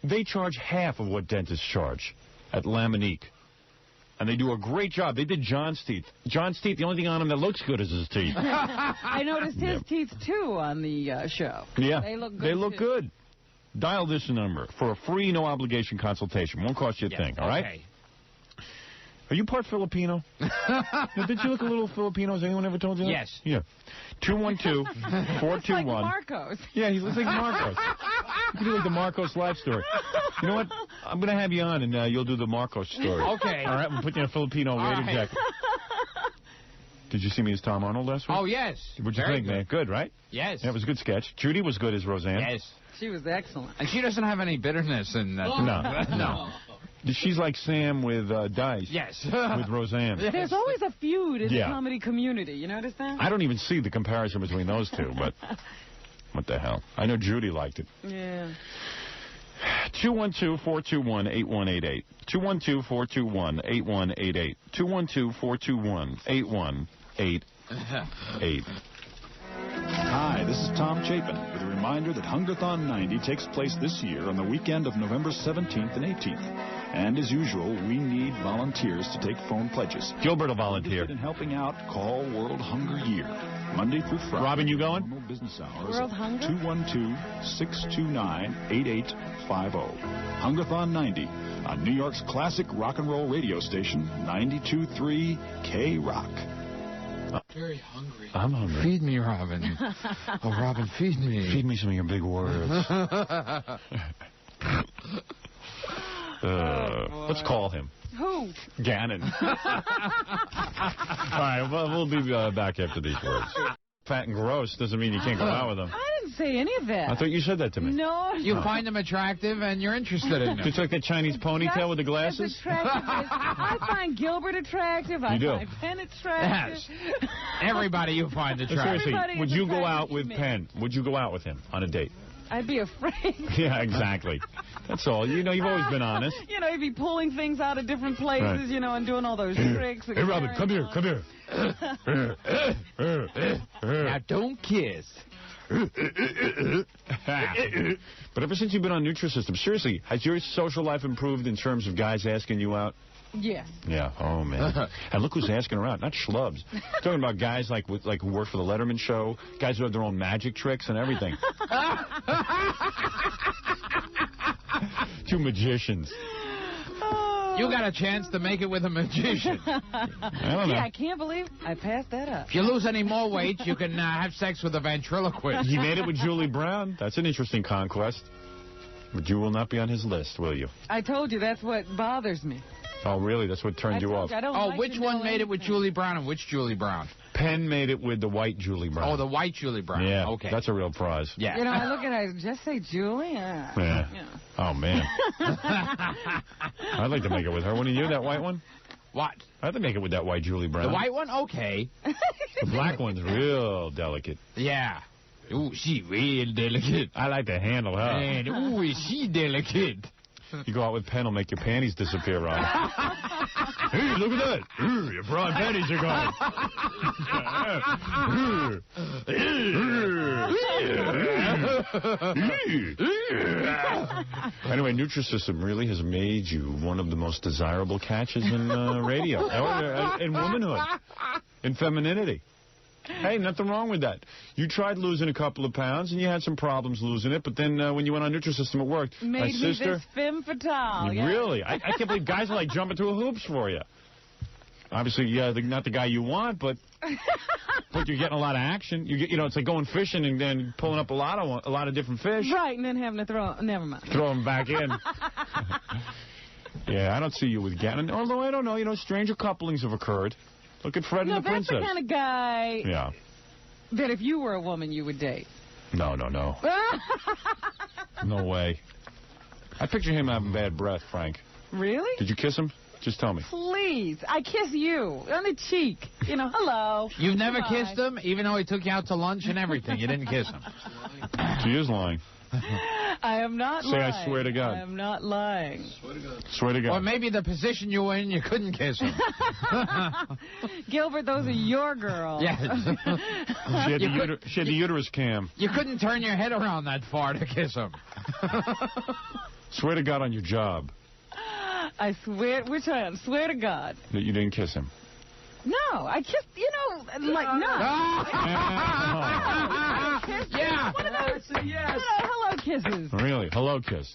They charge half of what dentists charge at Laminique. And they do a great job. They did John's teeth. John's teeth, the only thing on him that looks good is his teeth. I noticed his teeth, too, on the show. Yeah. They look good, They look too. good. Dial this number for a free, no-obligation consultation. Won't cost you a thing, all right? Okay. Are you part Filipino? Did you look a little Filipino? Has anyone ever told you that? Yes. Yeah. 212-421. It's like Marcos. Yeah, he looks like Marcos. You can do like the Marcos life story. You know what? I'm going to have you on, and you'll do the Marcos story. Okay. All right, we'll put you in a Filipino radio right. jacket. Did you see me as Tom Arnold last week? Oh, yes. What'd you Very think, good. man? Good, right? Yes. Yeah, it was a good sketch. Judy was good as Roseanne. Yes. She was excellent. And she doesn't have any bitterness in that. No. She's like Sam with Dice. Yes. With Roseanne. There's always a feud in the Yeah. comedy community. You notice that? I don't even see the comparison between those two, but what the hell? I know Judy liked it. Yeah. 212-421-8188. 212-421-8188. 212-421-8188. Hi, this is Tom Chapin with a reminder that Hungerthon 90 takes place this year on the weekend of November 17th and 18th. And as usual, we need volunteers to take phone pledges. Gilbert will volunteer. Interested in helping out, call World Hunger Year, Monday through Friday. Robin, you going? Normal business hours. World Hunger? 212-629-8850. Hungerthon 90 on New York's classic rock and roll radio station, 92.3 K-Rock. Very hungry. I'm hungry. Feed me, Robin. Oh, Robin, feed me. Feed me some of your big words. Let's call him. Who? Gannon. All right, well, we'll be back after these words. Fat and gross doesn't mean you can't go out with them. I didn't say any of that. I thought you said that to me. No. You find him attractive and you're interested in him. Just like that Chinese ponytail with the glasses? As attractive as I find Gilbert attractive. I You do? find Penn attractive. Yes. Everybody you find attractive. Seriously, Everybody would is you go attracted out to with me. Penn? Would you go out with him on a date? I'd be afraid. Yeah, exactly. That's all. You know, you've always been honest. You know, he'd be pulling things out of different places, Right. you know, and doing all those tricks. And Hey, Robin, carrying come here, on. come here. Now, don't kiss. But ever since you've been on Nutrisystem, seriously, has your social life improved in terms of guys asking you out? Yes. Yeah. Oh, man. And look who's asking around. Not schlubs. Talking about guys like who work for the Letterman show, guys who have their own magic tricks and everything. Two magicians. You got a chance to make it with a magician. I don't know. Yeah, I can't believe I passed that up. If you lose any more weight, you can have sex with a ventriloquist. He made it with Julie Brown. That's an interesting conquest. But you will not be on his list, will you? I told you that's what bothers me. Oh, really? That's what turned you off? Which one made it with Julie Brown and which Julie Brown? Penn made it with the white Julie Brown. Oh, the white Julie Brown. Yeah. Okay. That's a real prize. Yeah. You know, I look at her, just say Julie? Yeah. Oh, man. I'd like to make it with her. Wouldn't you, that white one? What? I'd like to make it with that white Julie Brown. The white one? Okay. The black one's real delicate. Yeah. Ooh, she real delicate. I like to handle her. Man, ooh, is she delicate. You go out with Penn, will make your panties disappear on. Hey, look at that. Your broad panties are gone. Anyway, Nutrisystem really has made you one of the most desirable catches in radio, in womanhood, in femininity. Hey, nothing wrong with that. You tried losing a couple of pounds, and you had some problems losing it, but then when you went on Nutrisystem, it worked. Made My me sister, this femme fatale. Yeah. Really? I can't believe guys are like jumping through hoops for you. Obviously, yeah, not the guy you want, but you're getting a lot of action. You know, it's like going fishing and then pulling up a lot of different fish. Right, and then having to throw. Never mind. Throw them back in. Yeah, I don't see you with Gannon. Although I don't know, stranger couplings have occurred. Look at Fred and the Princess. That's the kind of guy. Yeah. That if you were a woman, you would date. No. No way. I picture him having bad breath, Frank. Really? Did you kiss him? Just tell me. Please. I kiss you on the cheek. Hello. You've never kissed him, even though he took you out to lunch and everything. You didn't kiss him. She is lying. I am not lying. Say, I swear to God. I am not lying. Swear to God. Or maybe the position you were in, you couldn't kiss him. Gilbert, those are your girls. Yes. She had the uterus cam. You couldn't turn your head around that far to kiss him. Swear to God on your job. I swear, which one? Swear to God. That you didn't kiss him. No, I kissed, like, no. Yeah. What are those? Yes. Hello kisses. Really? Hello kiss.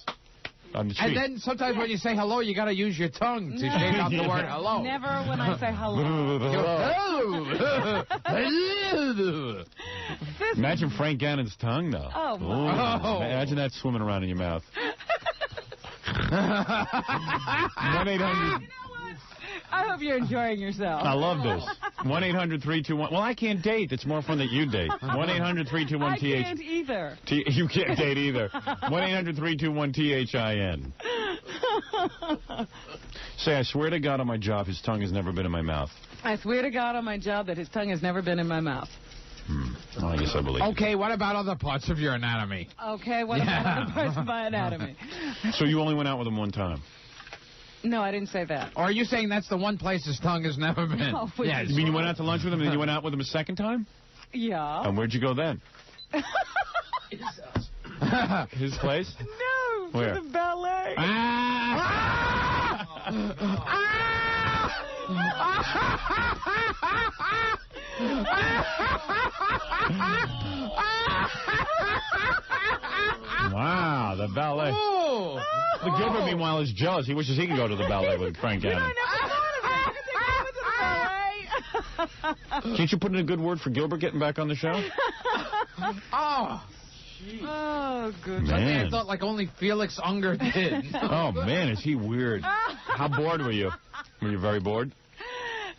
On the cheek. And then sometimes when you say hello, you got to use your tongue to shake out the word hello. Never when I say hello. Hello. Imagine Frank Gannon's tongue, though. Oh, my. Ooh, imagine that swimming around in your mouth. 1-800. I hope you're enjoying yourself. I love this. 1-800-321. Well, I can't date. It's more fun that you date. 1-800-321-TH. I can't either. You can't date either. 1-800-321-THIN. Say, I swear to God on my job, his tongue has never been in my mouth. I swear to God on my job that his tongue has never been in my mouth. Well, I guess I believe Okay, what about other parts of your anatomy? Okay, what about other parts of my anatomy? So you only went out with him one time? No, I didn't say that. Or are you saying that's the one place his tongue has never been? No, yes. You mean you went out to lunch with him and then you went out with him a second time? Yeah. And where'd you go then? His place? No, Where? to the ballet. Wow, the ballet. Oh. But Gilbert, meanwhile, is jealous. He wishes he could go to the ballet with Frank Gannon. Can't you put in a good word for Gilbert getting back on the show? Oh. Oh, good. Something I thought like only Felix Unger did. Oh, man, is he weird. How bored were you? Were you very bored?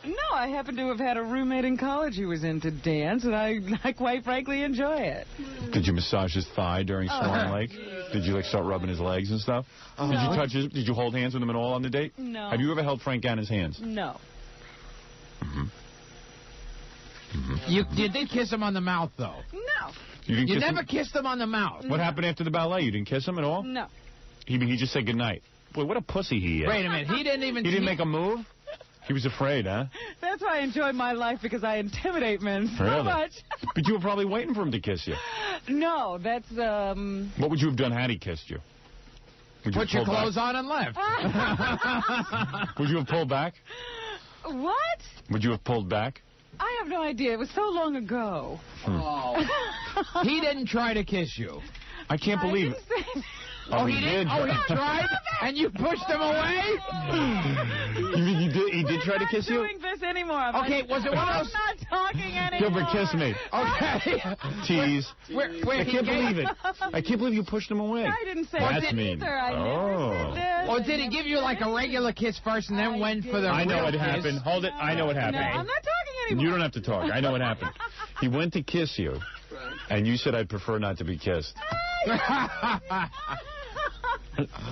No, I happen to have had a roommate in college who was into dance, and I quite frankly enjoy it. Did you massage his thigh during Swan Lake? Did you start rubbing his legs and stuff? No. Did you touch his? Did you hold hands with him at all on the date? No. Have you ever held Frank Gannon's hands? No. You did kiss him on the mouth, though. No. You never kissed him on the mouth. What happened after the ballet? You didn't kiss him at all? No. He just said goodnight. Boy, what a pussy he is. Wait a minute. He didn't even... He didn't make a move? He was afraid, huh? That's why I enjoy my life, because I intimidate men so much. But you were probably waiting for him to kiss you. No, that's... What would you have done had he kissed you? Put your clothes on and left. Would you have pulled back? What? Would you have pulled back? I have no idea. It was so long ago. He didn't try to kiss you. I can't believe it. Oh, he did? Oh, he tried, and you pushed him away? He did try to kiss you? I'm not doing this anymore. Okay, was it one of those... I'm not talking anymore. Gilbert, kiss me. Okay. Tease. Where I can't believe it. I can't believe you pushed him away. I didn't say That's that mean. either. I never said that. Or did he give you like a regular kiss first and then went for the I know real what kiss? happened. Hold it. I know what happened. No, I'm not talking anymore. You don't have to talk. I know what happened. He went to kiss you, and you said, I'd prefer not to be kissed.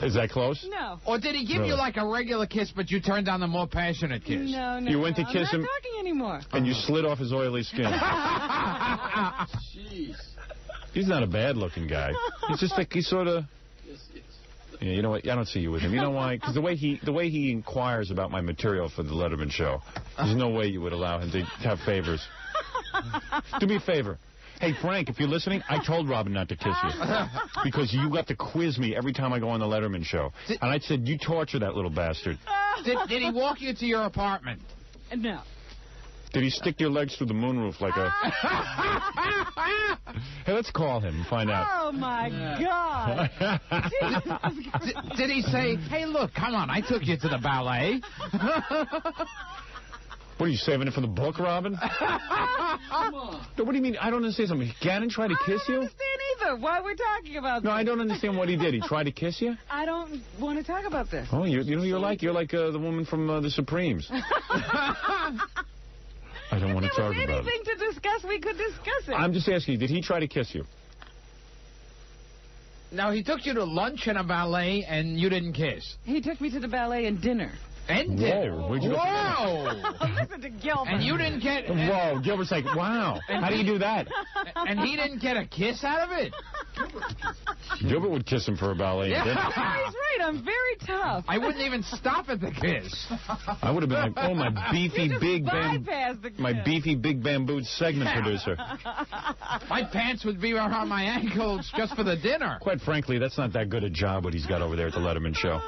Is that close? No. Or did he give you like a regular kiss, but you turned down the more passionate kiss? No. You went to kiss him. I'm not talking anymore. And you slid off his oily skin. Jeez. He's not a bad-looking guy. He's just like, he's sort of... Yeah, you know what? I don't see you with him. You know why? Because the way he inquires about my material for the Letterman show, there's no way you would allow him to have favors. Do me a favor. Hey, Frank, if you're listening, I told Robin not to kiss you. Because you got to quiz me every time I go on the Letterman show. And I said, you torture that little bastard. Did he walk you to your apartment? No. Did he stick your legs through the moonroof like a... Hey, let's call him and find out. Oh, my God. Did he say, hey, look, come on, I took you to the ballet? What, are you saving it for the book, Robin? What do you mean? I don't understand something. Gannon tried to kiss you? I don't understand either why we're talking about this. No, I don't understand what he did. He tried to kiss you? I don't want to talk about this. Oh, you're like the woman from the Supremes. I don't want to talk about it. If there was anything to discuss, we could discuss it. I'm just asking you, did he try to kiss you? No, he took you to lunch and a ballet, and you didn't kiss. He took me to the ballet and dinner. And dinner? Whoa, where'd you go? Listen to Gilbert. And you didn't get... Whoa, Gilbert's like, wow. How do you do that? And he didn't get a kiss out of it? Gilbert would kiss him for a ballet and dinner. Yeah, he's right. I'm very tough. I wouldn't even stop at the kiss. I would have been like, oh, my beefy big bamboo segment producer. My pants would be around my ankles just for the dinner. Quite frankly, that's not that good a job what he's got over there at the Letterman show.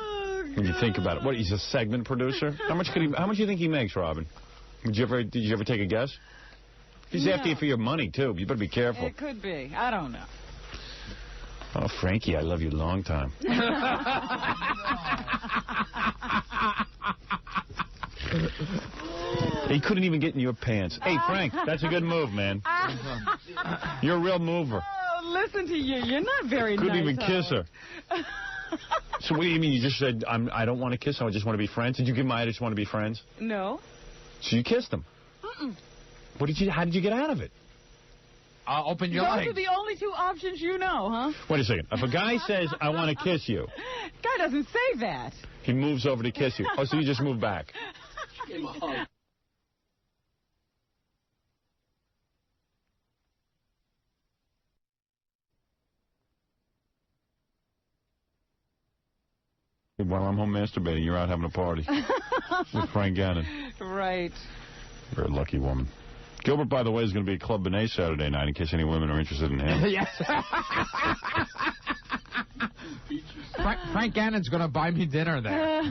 When you think about it, what, he's a segment producer? How much do you think he makes, Robin? Did you ever take a guess? He's after you for your money too. You better be careful. It could be. I don't know. Oh, Frankie, I love you a long time. He couldn't even get in your pants. Hey, Frank, that's a good move, man. You're a real mover. Oh, listen to you. You're not very nice. Couldn't even kiss her. So what do you mean? You just said, I don't want to kiss him, I just want to be friends? Did you give him I just want to be friends? No. So you kissed him? How did you get out of it? Open your Those legs. are the only two options you know, huh? Wait a second. If a guy says, I want to kiss you. Guy doesn't say that. He moves over to kiss you. Oh, so you just move back. Give him a hug. While I'm home masturbating, you're out having a party with Frank Gannon. Right. You're a lucky woman. Gilbert, by the way, is going to be at Club Benet Saturday night in case any women are interested in him. Yes. Frank Gannon's going to buy me dinner there.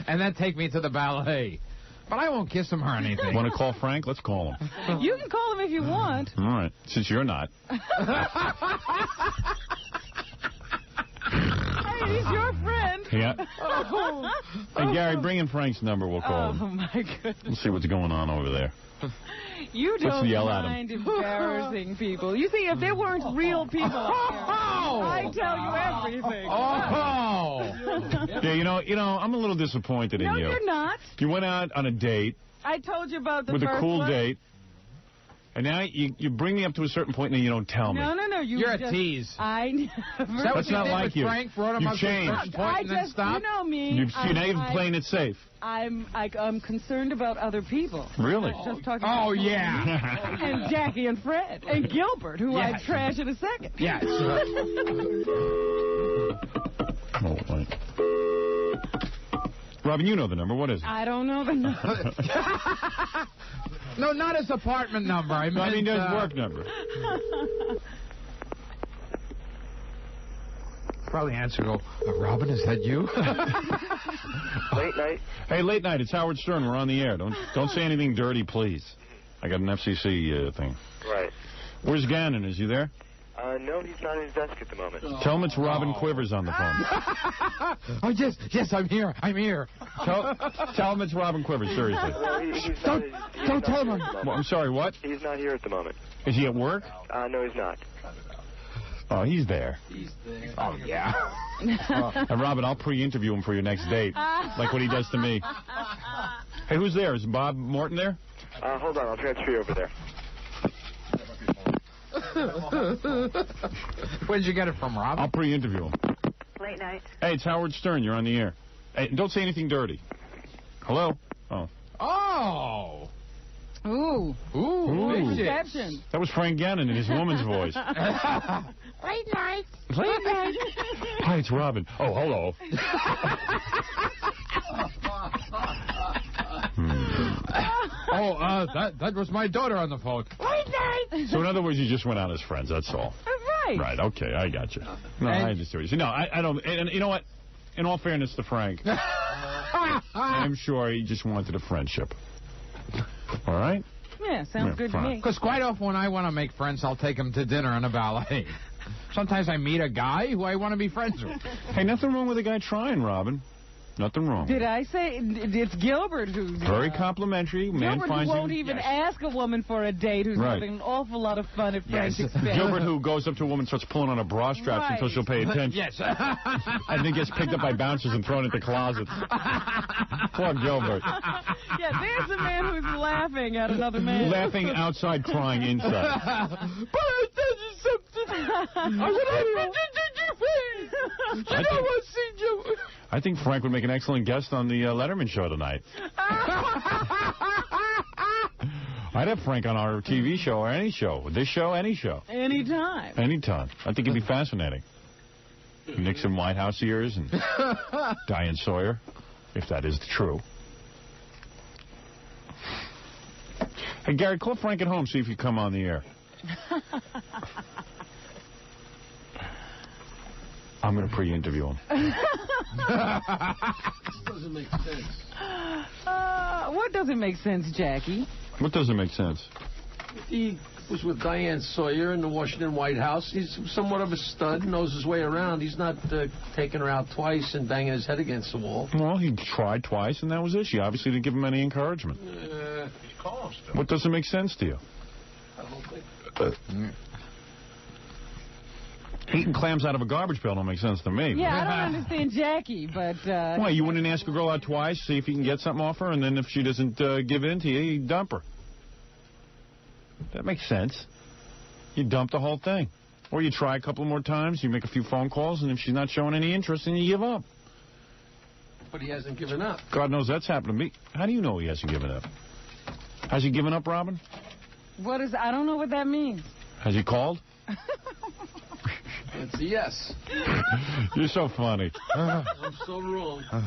And then take me to the ballet. But I won't kiss him or anything. Want to call Frank? Let's call him. You can call him if you want. All right. Since you're not. Hey, he's your friend. Yeah. Oh. Hey, Gary, bring in Frank's number. We'll call him. Oh, my goodness. We'll see what's going on over there. You don't yell at him. mind embarrassing people. You see, if there weren't real people I'd tell you everything. Oh! Yeah, you know, I'm a little disappointed in you. No, you're not. You went out on a date. I told you about the with first a cool one. date. And now you bring me up to a certain point and then you don't tell me. No. You're just, a tease. I never. That's not like you. Frank brought him You've up to a changed. certain point and then stopped? You know me. You're not even playing it safe. I'm concerned about other people. Really? Just talking Oh, about yeah. and Jackie and Fred and Gilbert, who Yes. I'd trash in a second. Yes. Oh, wait. Robin, you know the number. What is it? I don't know the number. No, not his apartment number. I mean his work number. probably answer and go, Robin, is that you? Late night. Hey, late night. It's Howard Stern. We're on the air. Don't say anything dirty, please. I got an FCC thing. Right. Where's Gannon? Is he there? No, he's not at his desk at the moment. Tell him it's Robin Quivers on the phone. Oh, yes, I'm here. Tell him it's Robin Quivers, seriously. Don't tell him. Well, I'm sorry, what? He's not here at the moment. Is he at work? No, he's not. Oh, he's there. Oh, yeah. And Robin, I'll pre-interview him for your next date, like what he does to me. Hey, who's there? Is Bob Morton there? Hold on, I'll transfer you over there. Where'd you get it from, Robin? I'll pre-interview him. Late night. Hey, it's Howard Stern. You're on the air. Hey, don't say anything dirty. Hello? Oh. Oh. Ooh. Reception. That was Frank Gannon in his woman's voice. Late night. Late night. Hi, it's Robin. Oh, hello. That was my daughter on the phone. Late night. So in other words, you just went out as friends. That's all. Right. Right. Okay, I got you. No, I just do it. No, I don't. And you know what? In all fairness to Frank, I'm sure he just wanted a friendship. All right? Yeah, sounds good to me. Because quite often when I want to make friends, I'll take them to dinner and a ballet. Sometimes I meet a guy who I want to be friends with. Hey, nothing wrong with a guy trying, Robin. Nothing wrong. Did I say it's Gilbert who's... Very complimentary. Man Gilbert finds who won't even ask a woman for a date who's having an awful lot of fun at Frank's expense. Gilbert who goes up to a woman and starts pulling on her bra straps until she'll pay attention. Yes. And then gets picked up by bouncers and thrown into closets. Poor Gilbert. Yeah, there's a man who's laughing at another man. Laughing outside, crying inside. But I tell you something. I think Frank would make an excellent guest on the Letterman show tonight. I'd have Frank on our TV show or any show. This show, any show. Anytime. Anytime. I think it'd be fascinating. Nixon White House years and Diane Sawyer, if that is true. Hey, Gary, call Frank at home, see if you come on the air. I'm going to pre-interview him. Doesn't make sense. What doesn't make sense, Jackie? What doesn't make sense? He was with Diane Sawyer in the Washington White House. He's somewhat of a stud, knows his way around. He's not taking her out twice and banging his head against the wall. Well, he tried twice, and that was it. She obviously didn't give him any encouragement. What doesn't make sense to you? I don't think... Eating clams out of a garbage pail don't make sense to me. Yeah, I don't understand Jackie, but... Why, you wouldn't ask a girl out twice, see if you can get something off her, and then if she doesn't give in to you, you dump her. That makes sense. You dump the whole thing. Or you try a couple more times, you make a few phone calls, and if she's not showing any interest, then you give up. But he hasn't given up. God knows that's happened to me. How do you know he hasn't given up? Has he given up, Robin? I don't know what that means. Has he called? It's a yes. You're so funny. I'm so wrong. I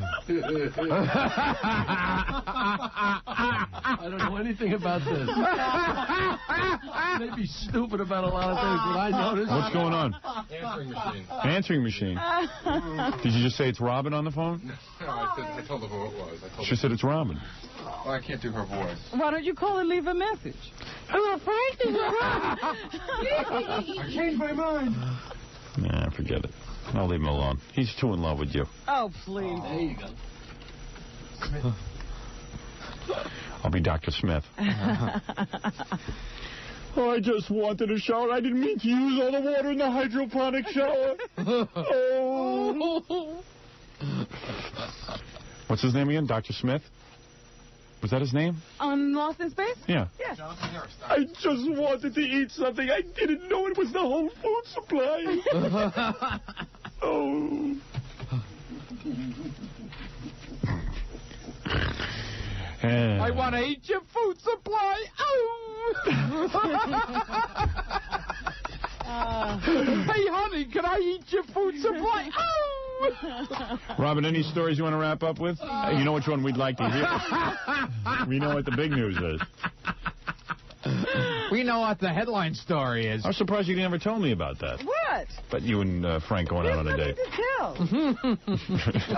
don't know anything about this. I may be stupid about a lot of things, but I noticed. What's going on? Answering machine. Answering machine. Did you just say it's Robin on the phone? No, I told her who it was. She said it's Robin. Well, I can't do her voice. Why don't you call and leave a message? Hello, Frank. This is Robin. I changed my mind. Nah, forget it. I'll leave him alone. He's too in love with you. Oh, please. There you go. I'll be Dr. Smith. I just wanted a shower. I didn't mean to use all the water in the hydroponic shower. Oh. What's his name again? Dr. Smith? Was that his name? On Lost in Space? Yeah. Yeah. I just wanted to eat something. I didn't know it was the whole food supply. Oh. I want to eat your food supply. Oh. Hey, honey, can I eat your food supply? Oh. Robin, any stories you want to wrap up with? You know which one we'd like to hear? We know what the big news is. We know what the headline story is. I'm surprised you never told me about that. What? But you and Frank going out on a date. To tell.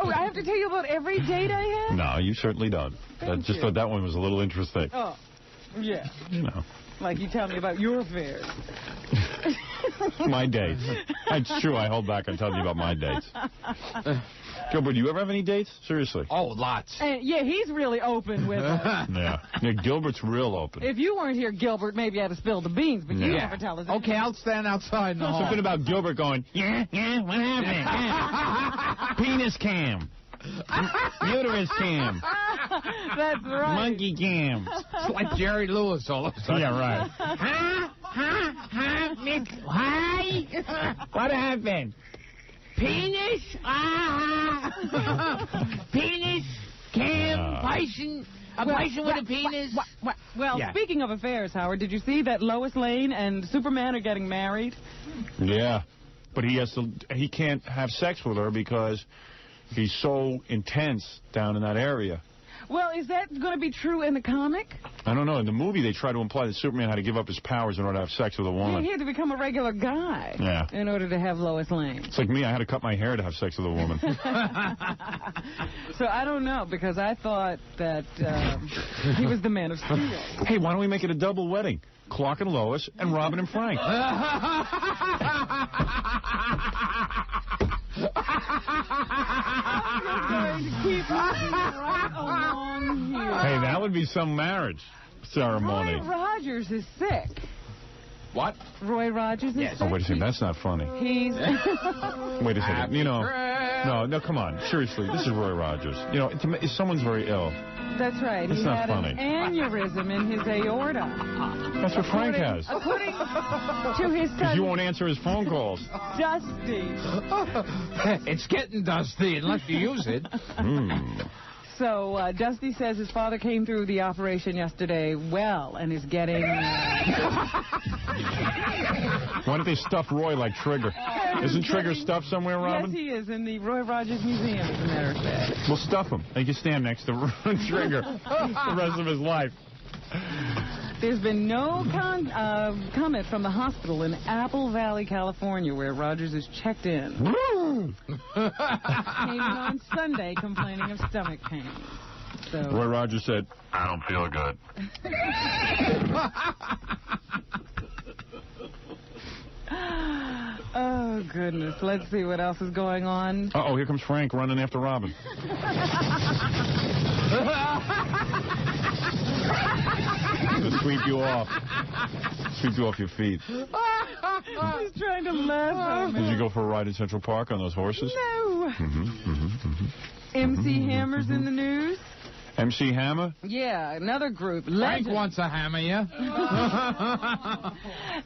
Oh, I have to tell you about every date I had? No, you certainly don't. I just thought that one was a little interesting. Oh, yeah. You know. Like you tell me about your affairs. My dates. It's true, I hold back on telling you about my dates. Gilbert, do you ever have any dates? Seriously. Oh, lots. Yeah, he's really open with us. Yeah, Gilbert's real open. If you weren't here, Gilbert, maybe I'd have spilled the beans, but you never tell us anything. Okay, I'll stand outside in the hall. Something about Gilbert going, yeah, what happened? Yeah. Penis cam. Uterus cam. That's right. Monkey cam. It's like Jerry Lewis all of a sudden. Yeah, right. Why? What happened? Penis? Penis? Cam? Bison? A bison with a penis? Well, speaking of affairs, Howard, did you see that Lois Lane and Superman are getting married? Yeah, but he can't have sex with her because he's so intense down in that area. Well, is that going to be true in the comic? I don't know. In the movie, they try to imply that Superman had to give up his powers in order to have sex with a woman. He had to become a regular guy in order to have Lois Lane. It's like me. I had to cut my hair to have sex with a woman. So I don't know, because I thought that he was the Man of Steel. Hey, why don't we make it a double wedding? Clark and Lois and Robin and Frank. Keep right along here. Hey, that would be some marriage ceremony. Roy Rogers is sick. What? Roy Rogers is sick. Oh, wait a second. That's not funny. He's... Wait a second. You know, no, come on. Seriously, this is Roy Rogers. You know, if someone's very ill. That's right. That's he not had funny. an aneurysm in his aorta. That's what Frank has. According to his son... Because you won't answer his phone calls. Dusty. It's getting dusty unless you use it. So Dusty says his father came through the operation yesterday well and is getting... Why don't they stuff Roy like Trigger? Isn't Trigger stuffed somewhere, Robin? Yes, he is, in the Roy Rogers Museum, as a matter of fact. We'll stuff him. He can stand next to Trigger the rest of his life. There's been no comment from the hospital in Apple Valley, California, where Rogers is checked in. Came in on Sunday complaining of stomach pain. So. Roy Rogers said, I don't feel good. Oh, goodness. Let's see what else is going on. Uh-oh, here comes Frank running after Robin. To sweep you off. Sweep you off your feet. He's trying to laugh. Did you go for a ride in Central Park on those horses? No. MC Hammer's in the news. MC Hammer? Yeah, another group. Frank wants a hammer, yeah?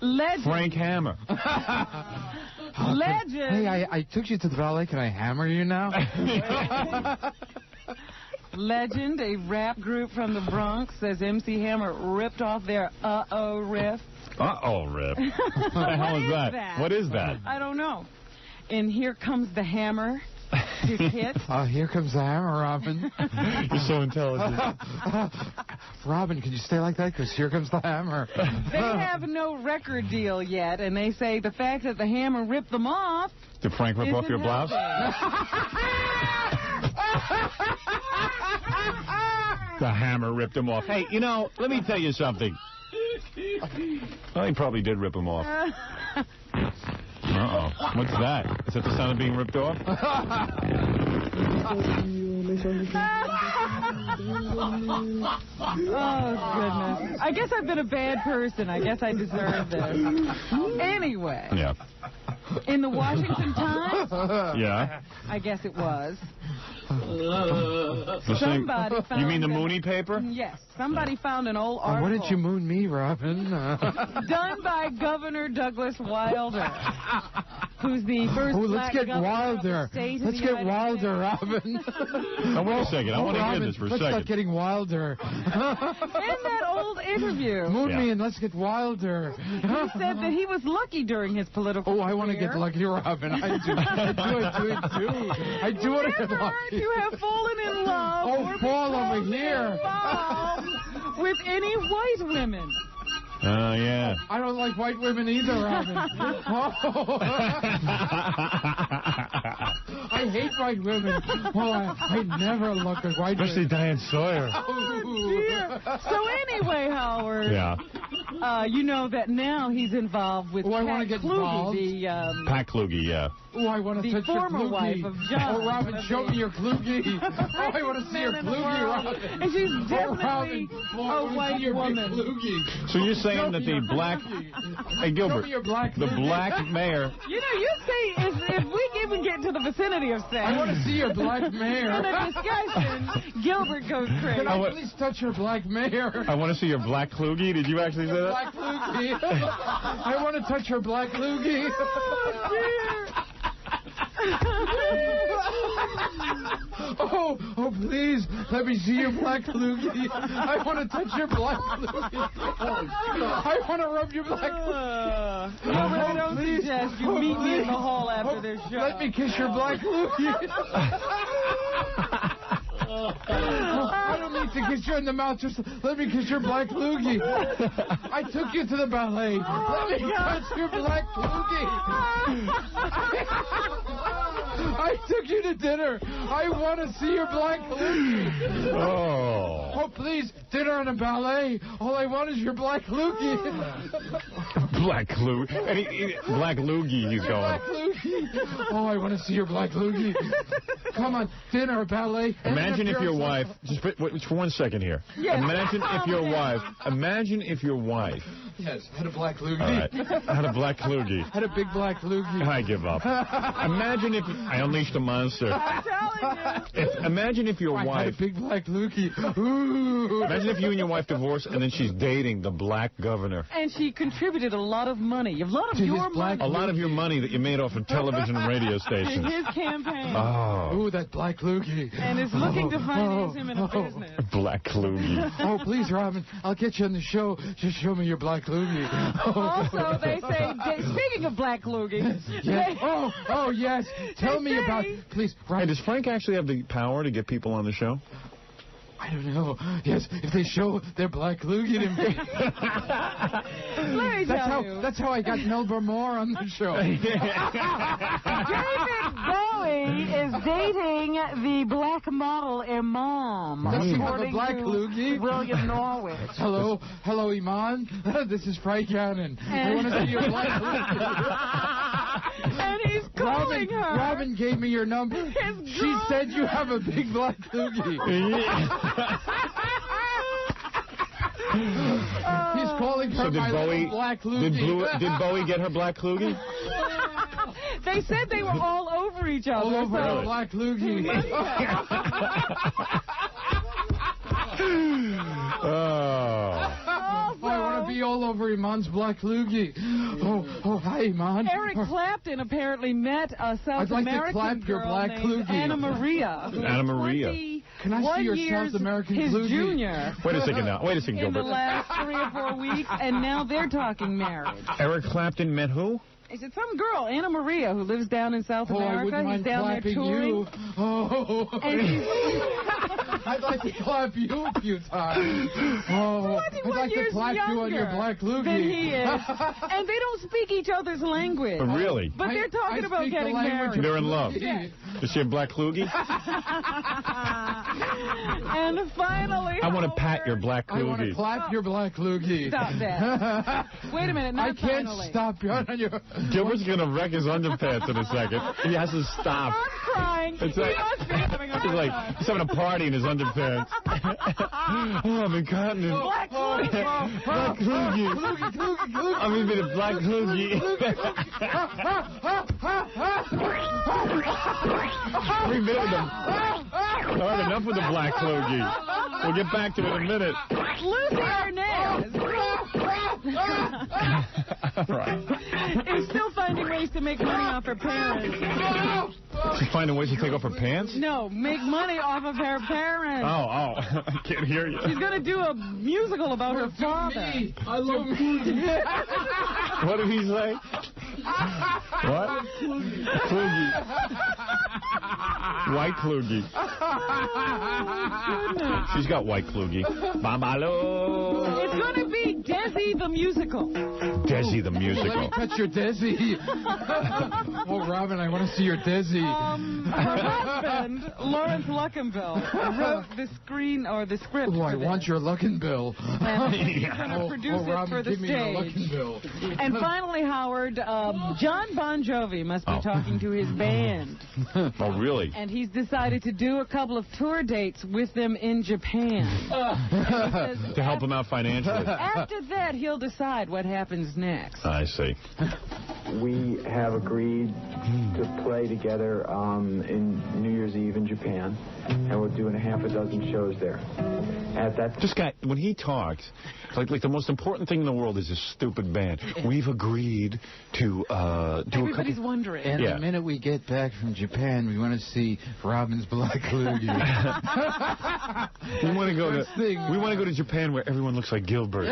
Legend. Frank Hammer. Legend. Hey, I took you to the ballet. Can I hammer you now? Legend, a rap group from the Bronx, says MC Hammer ripped off their uh-oh riff. Uh-oh riff? What the hell is that? What is that? I don't know. And Here Comes the Hammer. His hit. Oh, here comes the hammer, Robin. You're so intelligent. Robin, can you stay like that? Because here comes the hammer. They have no record deal yet, and they say the fact that the Hammer ripped them off... Did Frank rip off your blouse? The Hammer ripped him off. Hey, you know, let me tell you something. Well, he probably did rip him off. Uh-oh. What's that? Is that the sound of being ripped off? Oh, goodness. I guess I've been a bad person. I guess I deserve this. Anyway. Yeah. In the Washington Times? Yeah. I guess it was. Somebody found... You mean the Mooney paper? Yes. Somebody found an old article. Why didn't you moon me, Robin? Done by Governor Douglas Wilder, who's the first black governor of the state of the United States. Wilder, Robin. Now, wait a second. I want to hear this for a second. Let's start getting wilder. In that old interview. Moon me and let's get wilder. He said that he was lucky during his political career. I want to get lucky, Robin. I do want to get lucky. You have fallen in love. Oh, fall over here. With any white women. Oh, yeah. I don't like white women either, Robin. Oh. I hate white women. Oh, I never look at white women. Especially Diane Sawyer. Oh, dear. So anyway, Howard. Yeah. You know that now he's involved with I want Pat to get Kluge, involved. Pat Kluge, yeah. Oh, I want to touch your former Kluge. wife of John. Oh, Robin, show me your Kluge. Oh, I want to see your Kluge, Robin. And she's definitely a white woman. So you're saying that the black... Hey, Gilbert, Show me your black the black mayor... You know, you say if we even get to the vicinity of sex... I want to see your black mayor. In a discussion, Gilbert goes crazy. Can I please touch your black mayor? I want to see your black Kluge. Did you actually say that? Black Kluge. I want to touch your black Kluge. Oh, dear. Oh, please, let me see your black Kluge. I want to touch your black Kluge. I want to rub your black Kluge. I don't suggest you meet me in the hall after this show. Let me kiss your black Kluge. I don't need to kiss you in the mouth. Just let me kiss your black Kluge. I took you to the ballet. Let me touch your black Kluge. I took you to dinner. I want to see your black Kluge. Oh, please, dinner and a ballet. All I want is your black Kluge. Black Kluge. Black Loogie, he's going. Black Kluge. Oh, I want to see your black Kluge. Come on, dinner, ballet. Imagine if your wife, just wait for 1 second here. Yes. Imagine if your wife. Yes, had a black Kluge. All right, had a black Kluge. Had a big black Kluge. I give up. Imagine if I unleashed a monster. I'm telling you. Imagine if your wife. Had a big black Kluge. Ooh. Imagine if you and your wife divorce and then she's dating the black governor. And she contributed a lot of money. A lot of your money. A lot of your money that you made off of television and radio stations. In his campaign. Oh. Ooh, that black Kluge. And is looking to finance him in a business. Black Kluge. Oh, please, Robin, I'll get you on the show. Just show me your black Kluge. Also, they say, speaking of black Kluge. Yes. Oh, yes. Tell me about, please, Robin. Hey, does Frank actually have the power to get people on the show? I don't know. Yes, if they show their black Kluge to me. That's how I got Melba Moore on the show. David Bowie is dating the black model Imam. Does she have a black Kluge? William Norwich. Hello, Iman. This is Frank Cannon. I want to see your black Kluge. And he's calling her. Robin gave me your number. She said you have a big black Kluge. He's calling her black Kluge. Did Bowie get her black Kluge? They said they were all over each other. All over her black Kluge. I want to be all over Iman's black Kluge. Oh, hi, Iman. Eric Clapton apparently met a South American like to clap your girl black named Kluge. Anna Maria. Anna Maria. Can I see your South American his Kluge? Junior. Wait a second now. Wait a second, In the Gilbert. last 3 or 4 weeks, and now they're talking marriage. Eric Clapton met who? He said some girl, Anna Maria, who lives down in South America. I wouldn't mind He's down there clapping touring. you. Oh. I'd like to clap you a few times. Oh, I'd like to clap you on your black Kluge. Than he is. And they don't speak each other's language. Really? But they're talking about getting married. They're in love. Yes. Does she have black Kluge? And finally, I want to pat your black Kluge. I want to clap your black Kluge. Stop that. Wait a minute, not I can't finally. stop you on your... Gilbert's going to wreck his underpants in a second. He has to stop. I'm crying. It's He like, must be having a he's like, he's having a party in his underpants. Oh, I'm incontinent. Black Kluge. Black Kluge. I'm going to be the black Kluge. 3 minutes. All right, enough with the black Kluge. We'll get back to it in a minute. Lucy Arnaz is still finding ways to make money off her parents. She's finding ways to take off her pants? No, make money off of her parents. Oh, I can't hear you. She's going to do a musical about her father. I love Kluge. What did he say? What? Kluge. White Kluge. She's got white Kluge. Babalo. It's going to be Desi the musical. Desi the musical. Let me touch your Desi. Oh, Robin, I want to see your Desi. Her husband, Lawrence Luckenbill, wrote the script. Oh, I want your Luckenbill. And he's going to produce it Robin, for the give me your stage. Luckenbill. And finally, Howard, John Bon Jovi must be talking to his band. Oh, really? And he's decided to do a couple of tour dates with them in Japan. To help him out financially. After that, he'll decide what happens next. I see. We have agreed to play together in New Year's Eve in Japan, and we're doing half a dozen shows there. At that This guy, when he talks, like the most important thing in the world is this stupid band. We've agreed to do Everybody's wondering. And the minute we get back from Japan, we want to see Robin's Black Kluge. We want to go to Japan where everyone looks like Gilbert.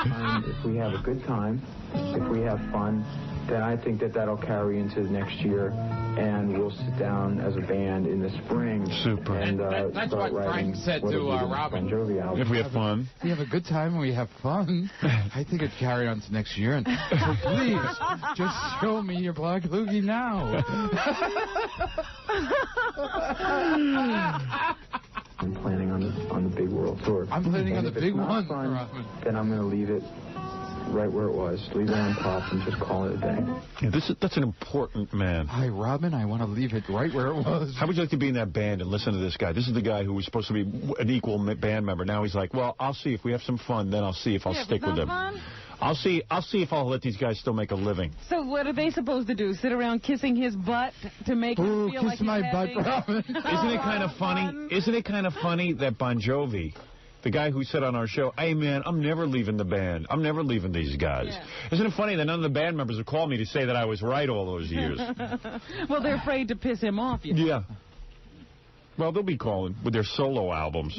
And if we have a good time, if we have fun, then I think that'll carry into next year, and we'll sit down as a band in the spring. Super. And That's start what writing Frank said what to will be the Robin. Bon Jovi album. If we have fun. We have a good time and we have fun. I think it'd carry on to next year. And so please, just show me your Black Kluge now. I'm planning on the big world tour. I'm planning on And the if big it's not one, fun, Robin. then I'm going to leave it right where it was. Leave it on top and just call it a day. Yeah, that's an important man. Hi, Robin. I want to leave it right where it was. How would you like to be in that band and listen to this guy? This is the guy who was supposed to be an equal band member. Now he's like, well, I'll see if we have some fun. Then I'll see if I'll stick with them. Fun? I'll see if I'll let these guys still make a living. So what are they supposed to do? Sit around kissing his butt to make him feel like kiss my he's butt, having... Robin. Isn't it kind of funny? Isn't it kind of funny that Bon Jovi, the guy who said on our show, hey, man, I'm never leaving the band. I'm never leaving these guys. Yeah. Isn't it funny that none of the band members have called me to say that I was right all those years? Well, they're afraid to piss him off. You know? Yeah. Well, they'll be calling with their solo albums.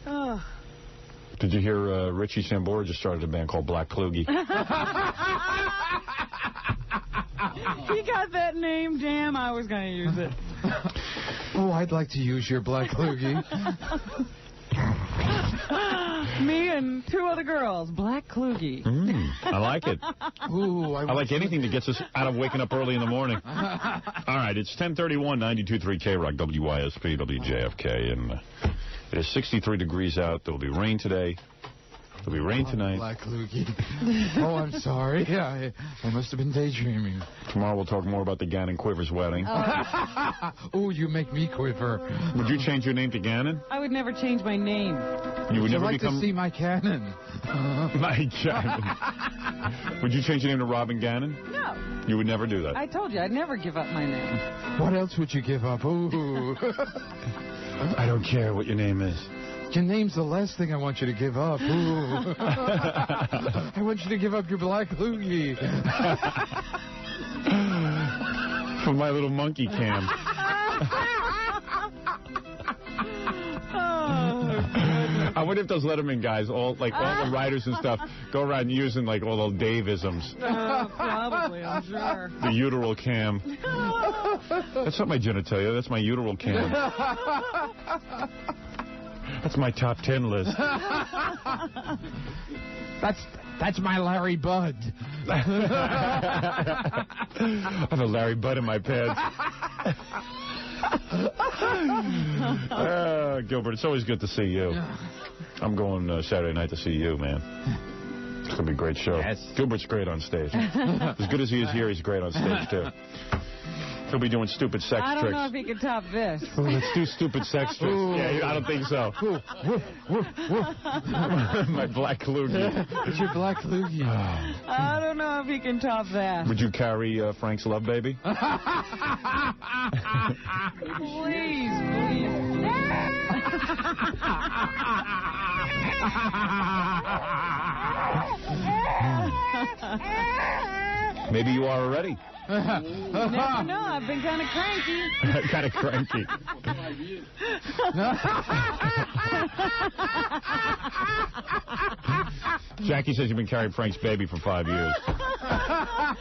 Oh. Did you hear Richie Sambora just started a band called Black Kluge? He got that name. Damn, I was going to use it. Oh, I'd like to use your Black Kluge. Me and two other girls, Black Kluge. I like it. Ooh, I like anything that gets us out of waking up early in the morning. All right, it's 10:31, 92.3 K-Rock, WYSP, WJFK, and it is 63 degrees out. There will be rain today. There will be rain tonight. Black Kluge. Oh, I'm sorry. I must have been daydreaming. Tomorrow we'll talk more about the Gannon Quivers wedding. Oh, you make me quiver. Would you change your name to Gannon? I would never change my name. You would Would you never like become to see my cannon? my Gannon. Would you change your name to Robin Gannon? No. You would never do that. I told you, I'd never give up my name. What else would you give up? Ooh. I don't care what your name is. Your name's the last thing I want you to give up. Ooh. I want you to give up your Black Kluge. For my little monkey cam. I wonder if those Letterman guys, all the writers and stuff, go around using like all the Dave-isms. Probably, I'm sure. The uteral cam. That's not my genitalia. That's my uteral cam. That's my top 10 list. That's my Larry Bud. I have a Larry Bud in my pants. Gilbert, it's always good to see you. I'm going Saturday night to see you, man. It's going to be a great show. Yes. Gilbert's great on stage. As good as he is here, he's great on stage, too. He'll be doing stupid sex I don't tricks. know if he can top this. Ooh, let's do stupid sex tricks. Yeah, I don't think so. My Black Kluge. It's your Black Kluge. I don't know if he can top that. Would you carry Frank's Love Baby? Please. Maybe you are already. You never know. I've been kind of cranky. Kind of cranky. Jackie says you've been carrying Frank's baby for 5 years.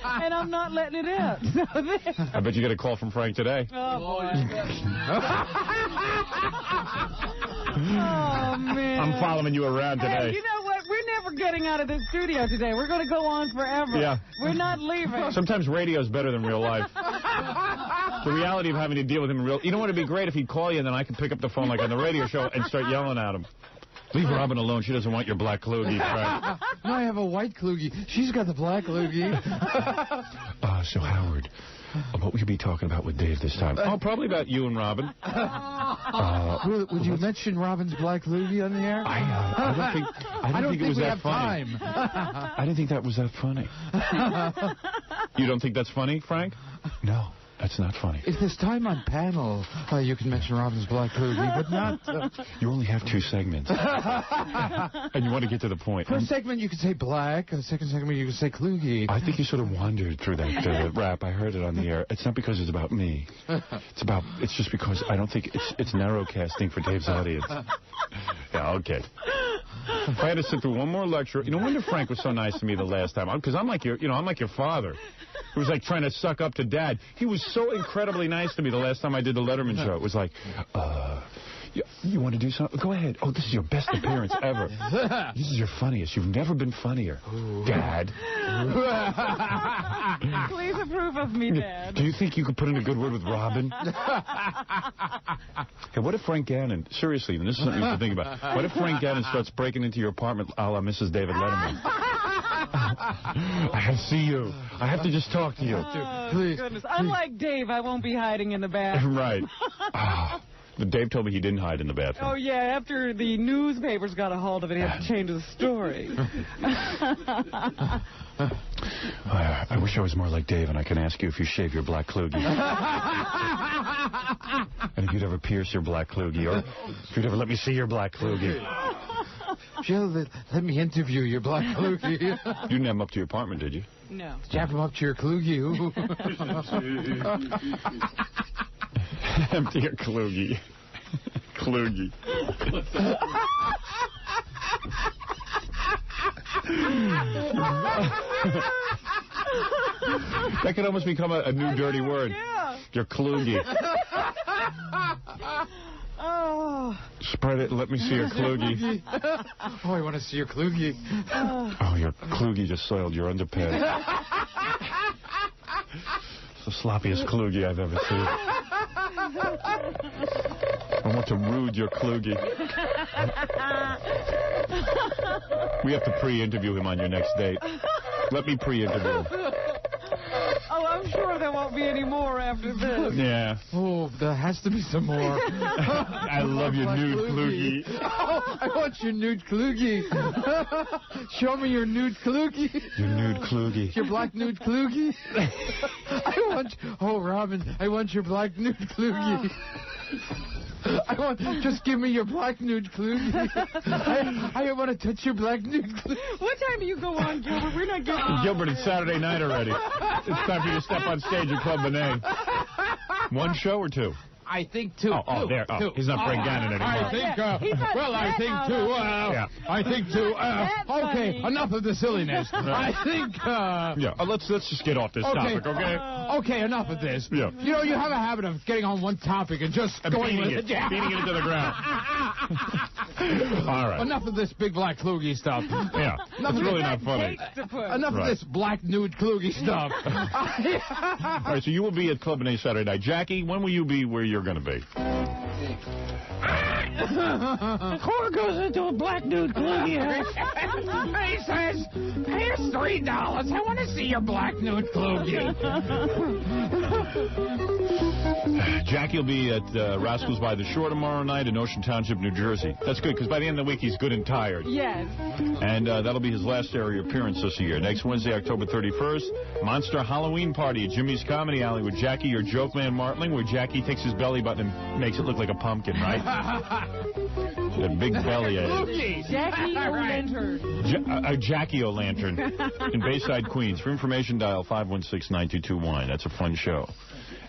And I'm not letting it out. So I bet you get a call from Frank today. oh, boy. Oh, man. I'm following you around today. Hey, you know what? We're never getting out of this studio today. We're going to go on forever. Yeah. We're not leaving. Sometimes radio's better than real life. The reality of having to deal with him in real... You know what? It'd be great if he'd call you and then I could pick up the phone like on the radio show and start yelling at him. Leave Robin alone. She doesn't want your black Kluge. Frank. No, I have a white Kluge. She's got the black Kluge. So, Howard, what will you be talking about with Dave this time? Oh, probably about you and Robin. Would you mention Robin's black Kluge on the air? I don't think it was that funny. I didn't think that was that funny. You don't think that's funny, Frank? No. That's not funny. If there's time on panel, you can mention Robin's black Kluge, but not... You only have 2 segments. And you want to get to the point. First segment, you could say black. Second segment, you could say Kluge. I think you sort of wandered through that rap. I heard it on the air. It's not because it's about me. It's just because I don't think it's narrowcasting for Dave's audience. Yeah, okay. If I had to sit through one more lecture... You know, wonder Frank was so nice to me the last time. Because I'm like your father. It was like trying to suck up to Dad. He was so incredibly nice to me the last time I did the Letterman show. It was like, you want to do something? Go ahead. Oh, this is your best appearance ever. This is your funniest. You've never been funnier, Dad. Please approve of me, Dad. Do you think you could put in a good word with Robin? Hey, what if Frank Gannon, seriously, and this is something you have to think about, what if Frank Gannon starts breaking into your apartment a la Mrs. David Letterman? I have to see you. I have to just talk to you. Oh, Please. Goodness. Unlike Dave, I won't be hiding in the bathroom. Right. But Dave told me he didn't hide in the bathroom. Oh, yeah, after the newspapers got a hold of it, he had to change the story. I wish I was more like Dave and I can ask you if you shave your black Kluge. And if you'd ever pierce your black Kluge, or if you'd ever let me see your black Kluge. Jill, let me interview your black Kluge. You didn't have him up to your apartment, did you? No. Did you have him up to your Kluge? Empty your Kluge. Kluge. That could almost become a new dirty word. Yeah. Your Kluge. Oh. Spread it and let me see your Kluge. Oh, I want to see your Kluge. Oh, your Kluge just soiled your underpants. It's the sloppiest Kluge I've ever seen. I want to rude your Kluge. We have to pre-interview him on your next date. Let me pre-interview him. Oh, I'm sure there won't be any more after this. Yeah. Oh, there has to be some more. I love your nude Kluge. Oh, I want your nude Kluge. Show me your nude Kluge. Your nude Kluge. Your black nude Kluge. Robin, I want your black nude Kluge. Just give me your black nude Kluge. I want to touch your black nude Kluge. What time do you go on, Gilbert? We're not getting... Gilbert, it's Saturday night already. It's time for you to step on stage and Club Benet. 1 show or 2? I think 2. There. Oh, he's not Frank Gannon anymore. I think, I think 2. Okay, enough of the silliness. I think, let's just get off this topic, okay? Okay, enough of this. Yeah. You know, you have a habit of getting on one topic and just going with it. Beating it into the ground. All right. Enough of this big black Kluge stuff. Yeah. It's really not funny. Enough of this black nude Kluge stuff. All right, so you will be at Club Benet Saturday night. Jackie, when will you be where you're going to be? The core goes into a black dude Kluge. He says, here's $3. I want to see your black nude Kluge. Jackie will be at Rascals by the Shore tomorrow night in Ocean Township, New Jersey. That's good, because by the end of the week, he's good and tired. Yes. And that'll be his last area appearance this year. Next Wednesday, October 31st, Monster Halloween Party at Jimmy's Comedy Alley with Jackie, your joke man, Martling, where Jackie takes his belly button and makes it look like a pumpkin, right? That big belly. Jackie O'Lantern. Jackie O'Lantern in Bayside, Queens. For information, dial 516-922-WINE. That's a fun show.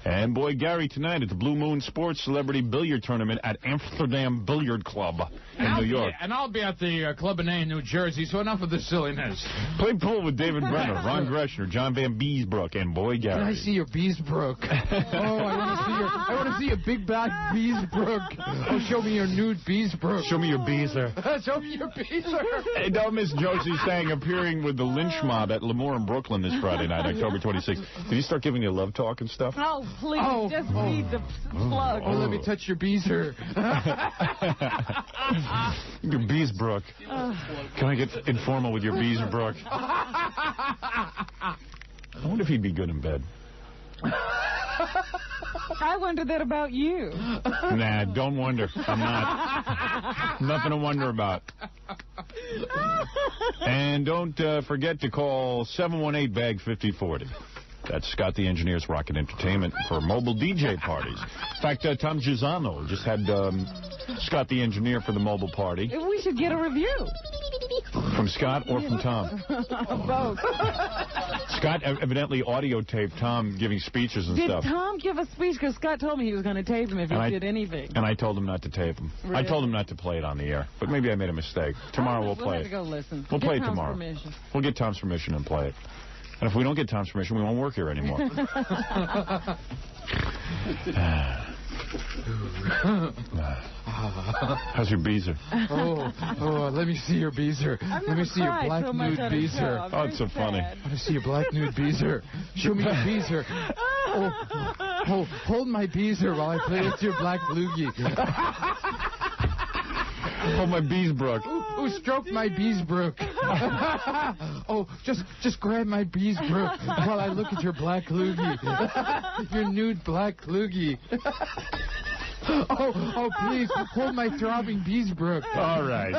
And boy, Gary, tonight at the Blue Moon Sports Celebrity Billiard Tournament at Amsterdam Billiard Club in New York. And I'll be at the Club in New Jersey, so enough of this silliness. Play pool with David Brenner, Ron Greshner, John Van Beesbrook, and boy, Gary. Can I see your Beesbrook? I want to see your big black Beesbrook. Oh, show me your nude Beesbrook. Show me your Beezer. Show me your Beezer. Hey, don't miss Josie Sang appearing with the Lynch Mob at Lemoore in Brooklyn this Friday night, October 26th. Did he start giving you love talk and stuff? Oh, please, just read the plug. Oh, let me touch your Beezer. Your Beesbrook. Can I get informal with your Beesbrook? I wonder if he'd be good in bed. I wonder that about you. Nah, don't wonder. I'm not. Nothing to wonder about. And don't forget to call 718-BAG-5040. That's Scott the Engineer's Rocket Entertainment for mobile DJ parties. In fact, Tom Gisano just had Scott the Engineer for the mobile party. We should get a review. From Scott or from Tom? Both. Scott evidently audio taped Tom giving speeches and stuff. Did Tom give a speech? Because Scott told me he was going to tape him if he did anything. And I told him not to tape him. Really? I told him not to play it on the air. But maybe I made a mistake. Tomorrow we'll play have it. to go listen. We'll play it Tom's tomorrow. Permission. We'll get Tom's permission and play it. And if we don't get Tom's permission, we won't work here anymore. How's your Beezer? Oh, let me see your Beezer. Let me see your black nude Beezer. Oh, it's so funny. I want to see your black nude Beezer. Show me your Beezer. Oh, hold my Beezer while I play with your black loogie. Oh, my Beesbrook. Ooh, stroke my Beesbrook. Oh, just grab my Beesbrook while I look at your black loogie. Your nude black loogie. Oh, please, hold my throbbing Beesbrook. All right.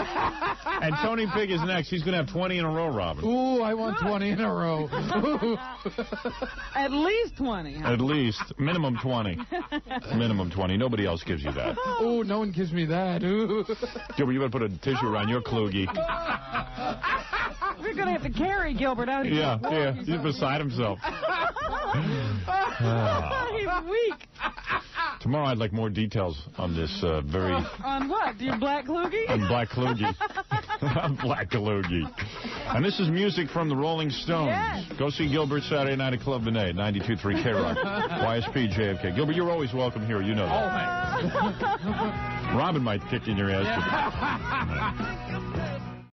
And Tony Pig is next. He's going to have 20 in a row, Robin. Ooh, I want 20 in a row. At least 20. At least. Minimum 20. Minimum 20. Nobody else gives you that. Oh, no one gives me that. Ooh. Gilbert, you better put a tissue around your Kluge. We're going to have to carry Gilbert out here. Yeah. He's beside himself. He's weak. Tomorrow I'd like more details on this very... On what? Your black Kluge? On Black Kluge. Black Kluge. And this is music from the Rolling Stones. Yes. Go see Gilbert Saturday night at Club Benet, 92.3 K-Rock. YSP, JFK. Gilbert, you're always welcome here. You know that. Robin might kick in your ass.